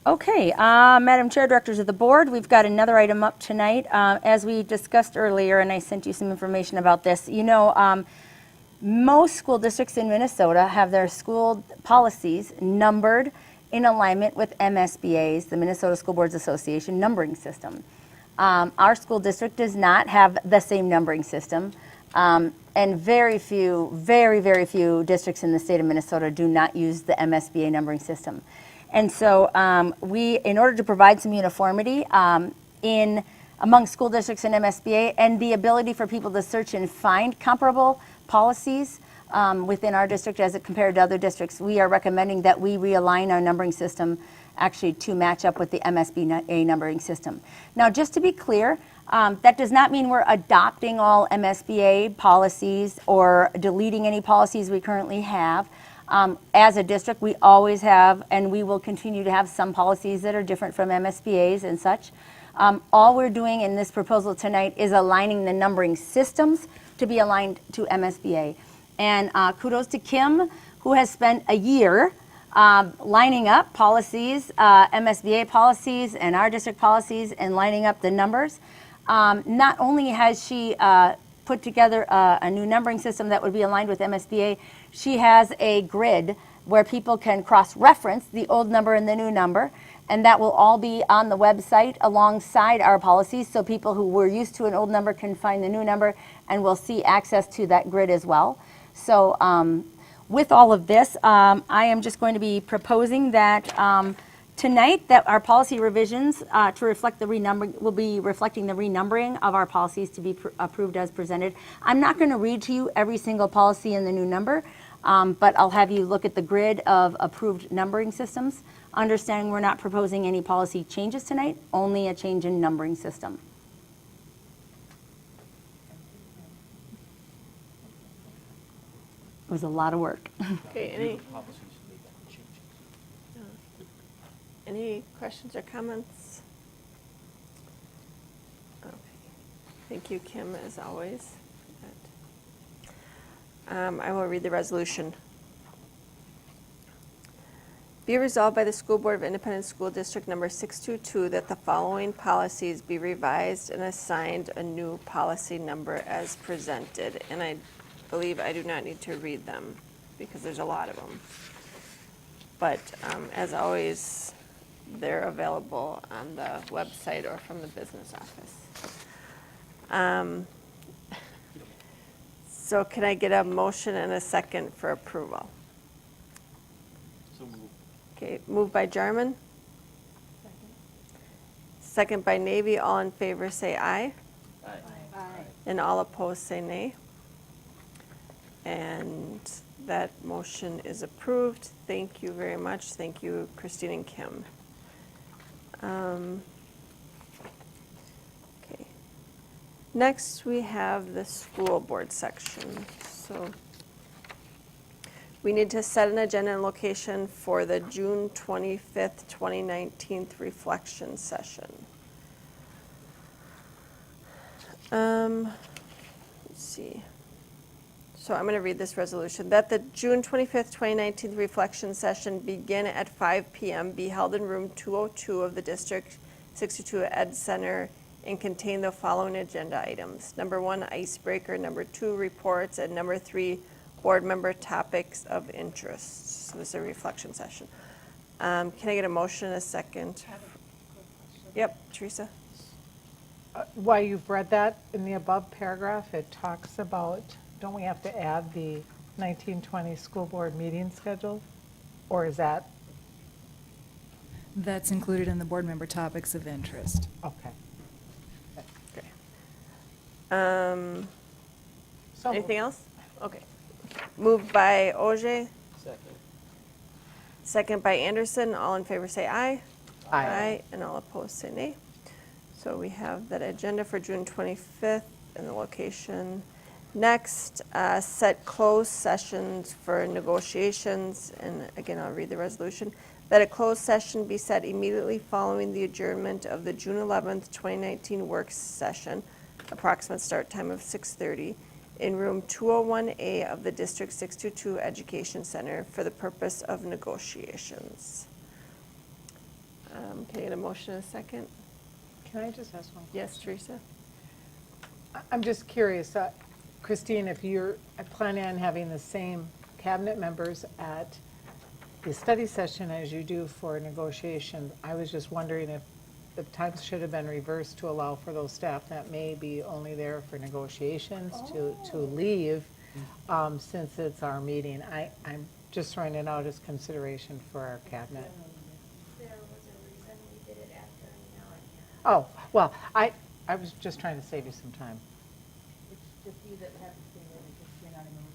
okay, Madam Chair, Directors of the Board, we've got another item up tonight. As we discussed earlier, and I sent you some information about this, you know, most school districts in Minnesota have their school policies numbered in alignment with MSBA's, the Minnesota School Boards Association numbering system. Our school district does not have the same numbering system. And very few, very few districts in the state of Minnesota do not use the MSBA numbering system. And so in order to provide some uniformity among school districts and MSBA, and the ability for people to search and find comparable policies within our district as it compared to other districts, we are recommending that we realign our numbering system actually to match up with the MSBA numbering system. Now, just to be clear, that does not mean we're adopting all MSBA policies or deleting any policies we currently have. As a district, we always have, and we will continue to have some policies that are different from MSBA's and such. All we're doing in this proposal tonight is aligning the numbering systems to be aligned to MSBA. And kudos to Kim, who has spent a year lining up policies, MSBA policies and our district policies, and lining up the numbers. Not only has she put together a new numbering system that would be aligned with MSBA, she has a grid where people can cross-reference the old number and the new number, and that will all be on the website alongside our policies, so people who were used to an old number can find the new number and will see access to that grid as well. So with all of this, I am just going to be proposing that tonight that our policy revisions to reflect the renumbering will be reflecting the renumbering of our policies to be approved as presented. I'm not going to read to you every single policy in the new number, but I'll have you look at the grid of approved numbering systems, understanding we're not proposing any policy changes tonight, only a change in numbering system. It was a lot of work. Okay, any questions or comments? Okay. Thank you, Kim, as always. I will read the resolution. Be resolved by the School Board of Independent School District Number 622 that the following policies be revised and assigned a new policy number as presented. And I believe I do not need to read them because there's a lot of them. But as always, they're available on the website or from the business office. So can I get a motion and a second for approval? So moved. Okay, moved by Jarman. Second by Navy. All in favor say aye. Aye. And all opposed say nay. And that motion is approved. Thank you very much. Thank you, Christine and Kim. Okay. Next, we have the school board section. So we need to set an agenda and location for the June 25th, 2019 reflection session. Let's see. So I'm going to read this resolution. That the June 25th, 2019 reflection session begin at 5 p.m., be held in room 202 of the District 62 Ed Center, and contain the following agenda items. Number 1, icebreaker. Number 2, reports. And number 3, board member topics of interest. So this is a reflection session. Can I get a motion and a second? Yep, Teresa. While you've read that, in the above paragraph, it talks about, don't we have to add the 1920 school board meeting schedule? Or is that? That's included in the board member topics of interest. Okay. Anything else? Okay. Moved by Auger. Second. Second by Anderson. All in favor say aye. Aye. And all opposed say nay. So we have that agenda for June 25th and the location. Next, set closed sessions for negotiations. And again, I'll read the resolution. That a closed session be set immediately following the adjournment of the June 11th, 2019 work session, approximate start time of 6:30, in room 201A of the District 622 Education Center for the purpose of negotiations. Can I get a motion in a second? Can I just ask one question? Yes, Teresa? I'm just curious, Christine, if you're planning on having the same cabinet members at the study session as you do for negotiation, I was just wondering if the times should have been reversed to allow for those staff that may be only there for negotiations to leave, since it's our meeting. I'm just throwing it out as consideration for our cabinet. There was a reason we did it after an hour. Oh, well, I was just trying to save you some time. It's just you that have to stay there because you're not in the room.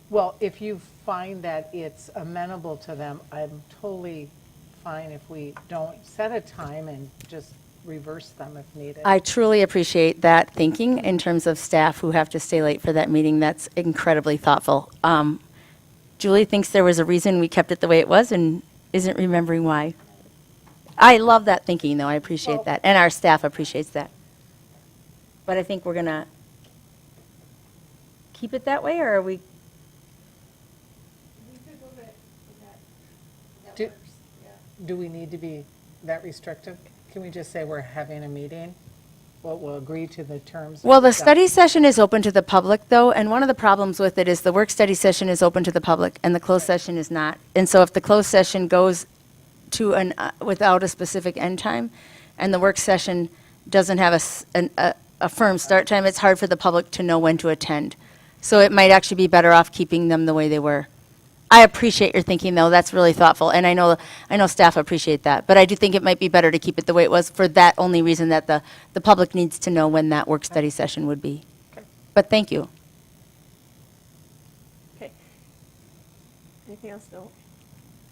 Well, if you find that it's amenable to them, I'm totally fine if we don't set a time and just reverse them if needed. I truly appreciate that thinking in terms of staff who have to stay late for that meeting. That's incredibly thoughtful. Julie thinks there was a reason we kept it the way it was and isn't remembering why. I love that thinking, though. I appreciate that. And our staff appreciates that. But I think we're going to keep it that way, or are we? Do we need to be that restrictive? Can we just say we're having a meeting? We'll agree to the terms. Well, the of study session is open to the public, though, and one of the problems with it is the work study session is open to the public and the closed session is not. And so if the closed session goes to without a specific end time, and the work session doesn't have a firm start time, it's hard for the public to know when to attend. So it might actually be better off keeping them the way they were. I appreciate your thinking, though. That's really thoughtful, and I know staff appreciate that. But I do think it might be better to keep it the way it was for that only reason that the public needs to know when that work study session would be. Okay. But thank you. Okay. Anything else? No?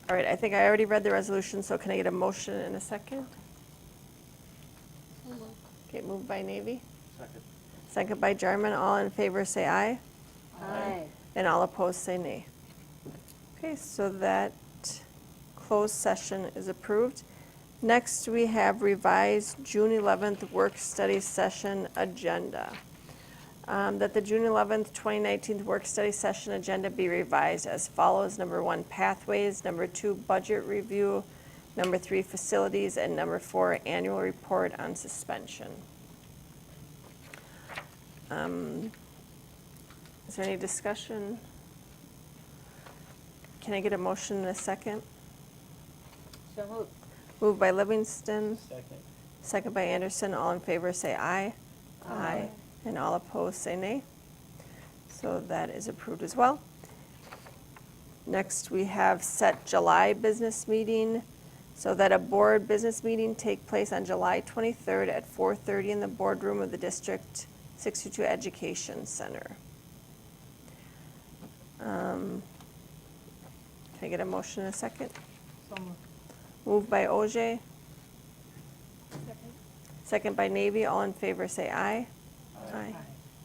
All right, I think I already read the resolution, so can I get a motion in a second? Okay, moved by Navy. Second. Second by Jarman. All in favor say aye. Aye. And all opposed say nay. Okay, so that closed session is approved. Next, we have revised June 11th work study session agenda. That the June 11th, 2019 work study session agenda be revised as follows. Number 1, pathways. Number 2, budget review. Number 3, facilities. And number 4, annual report on suspension. Is there any discussion? Can I get a motion in a second? So moved. Moved by Livingston, Second. second by Anderson. All in favor say aye. Aye. And all opposed say nay. So that is approved as well. Next, we have set July business meeting, so that a board business meeting take place on July 23rd at 4:30 in the boardroom of the District 62 Education Center. Can I get a motion in a second? Moved by Ogier. Second by Navy. All in favor say aye. Aye.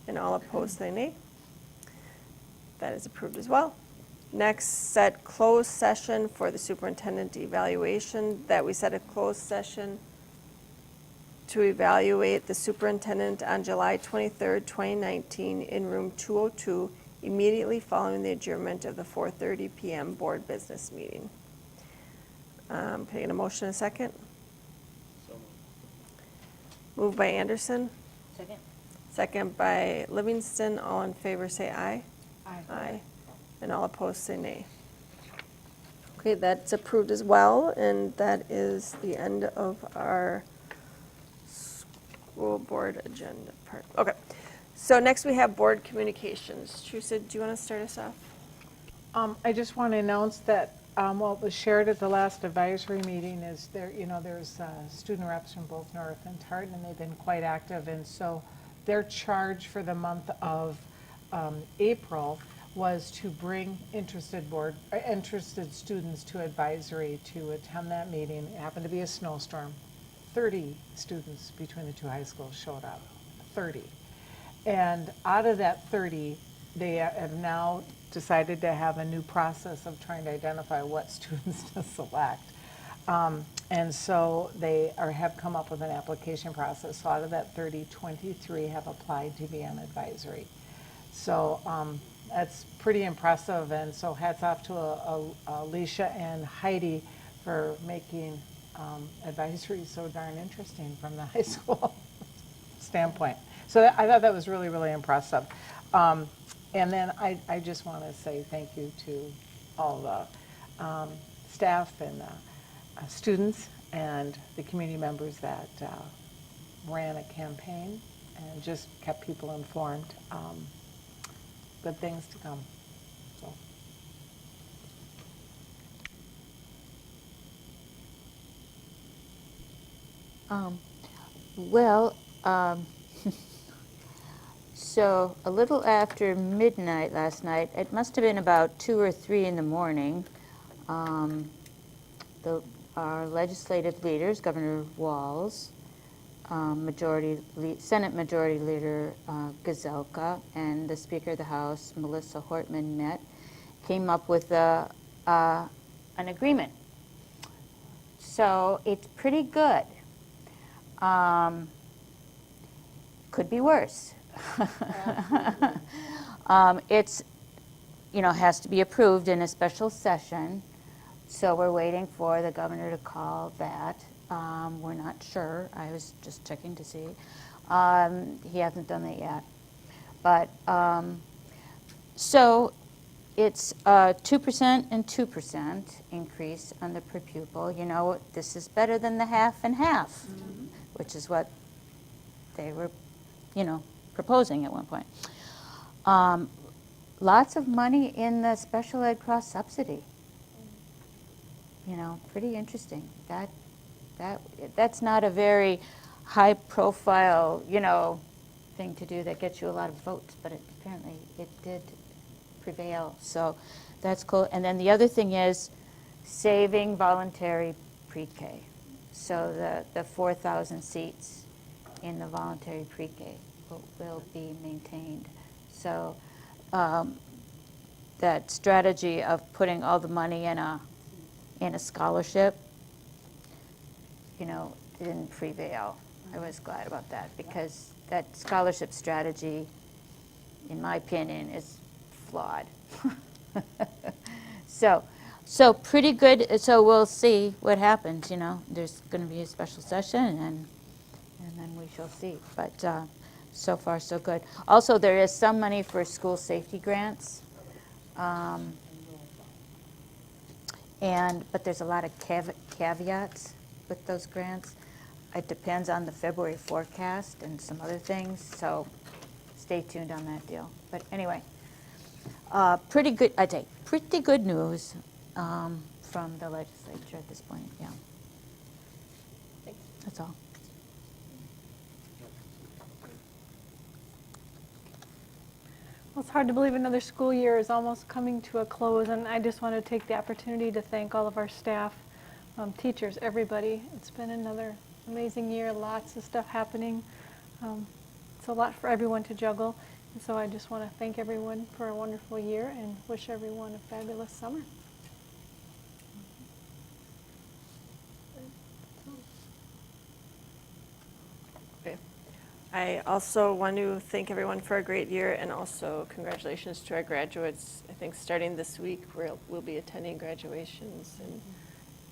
And all opposed say nay. That is approved as well. Next, set closed session for the superintendent evaluation. That we set a closed session to evaluate the superintendent on July 23rd, 2019 in room 202, immediately following the adjournment of the 4:30 p.m. board business meeting. Can I get a motion in a second? So moved. Moved by Anderson. Second. Second by Livingston. All in favor say aye. Aye. Aye. And all opposed say nay. Okay, that's approved as well, and that is the end of our school board agenda part. Okay, so next we have board communications. Teresa, do you want to start us off? I just want to announce that what was shared at the last advisory meeting is there's student reps from both North and Tartan, and they've been quite active, and so their charge for the month of April was to bring interested students to advisory to attend that meeting. It happened to be a snowstorm. 30 students between the two high schools showed up, 30. And out of that 30, they have now decided to have a new process of trying to identify what students to select. And so they have come up with an application process. So out of that 30, 23 have applied to be on advisory. So that's pretty impressive, and so hats off to Alicia and Heidi for making advisory so darn interesting from the high school standpoint. So I thought that was really, really impressive. And then I just want to say thank you to all the staff and students and the community members that ran a campaign and just kept people informed. Good things to come. So. Well, so a little after midnight last night, it must have been about 2 or 3 in the morning, our legislative leaders, Governor Walz, Senate Majority Leader Gazelka, and the Speaker of the House, Melissa Hortman, came up with an agreement. So it's pretty good. Could be worse. It's, has to be approved in a special session. So we're waiting for the governor to call that. We're not sure. I was just checking to see. He hasn't done that yet. But so it's 2% and 2% increase on the per pupil. This is better than the half and half, which is what they were, proposing at one point. Lots of money in the special ed cross subsidy. Pretty interesting. That's not a very high profile, thing to do that gets you a lot of votes, but apparently it did prevail. So that's cool. And then the other thing is saving voluntary pre-K. So the 4,000 seats in the voluntary pre-K will be maintained. So that strategy of putting all the money in a scholarship, didn't prevail. I was glad about that because that scholarship strategy, in my opinion, is flawed. So pretty good. So we'll see what happens. There's going to be a special session, and then we shall see. But so far, so good. Also, there is some money for school safety grants, but there's a lot of caveats with those grants. It depends on the February forecast and some other things. So stay tuned on that deal. But anyway. Pretty good, I'd say, pretty good news from the legislature at this point, yeah. That's all. Well, it's hard to believe another school year is almost coming to a close, and I just want to take the opportunity to thank all of our staff, teachers, everybody. It's been another amazing year, lots of stuff happening. It's a lot for everyone to juggle. And so I just want to thank everyone for a wonderful year and wish everyone a fabulous summer. Okay. I also want to thank everyone for a great year and also congratulations to our graduates. I think starting this week we'll be attending graduations and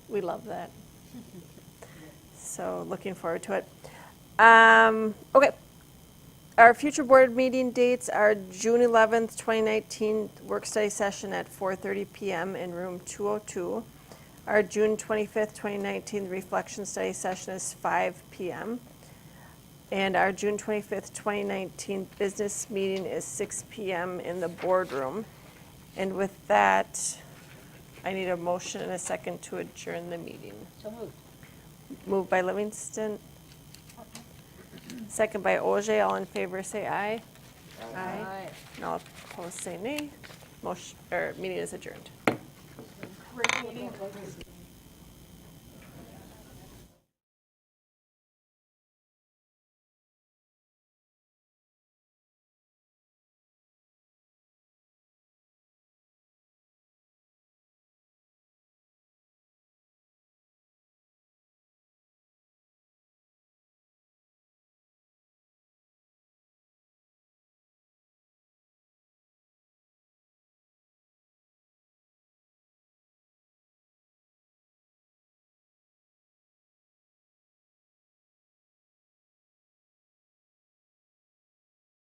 we love that. So looking forward to it. Okay. Our future board meeting dates are June 11th, 2019 work study session at 4:30 p.m. in room 202. Our June 25th, 2019 reflection study session is 5 p.m. And our June 25th, 2019 business meeting is 6 p.m. in the boardroom. And with that, I need a motion and a second to adjourn the meeting. So moved. Moved by Livingston. Second by Auger. All in favor say aye. Aye. And all opposed say nay. Meeting is adjourned. Great meeting.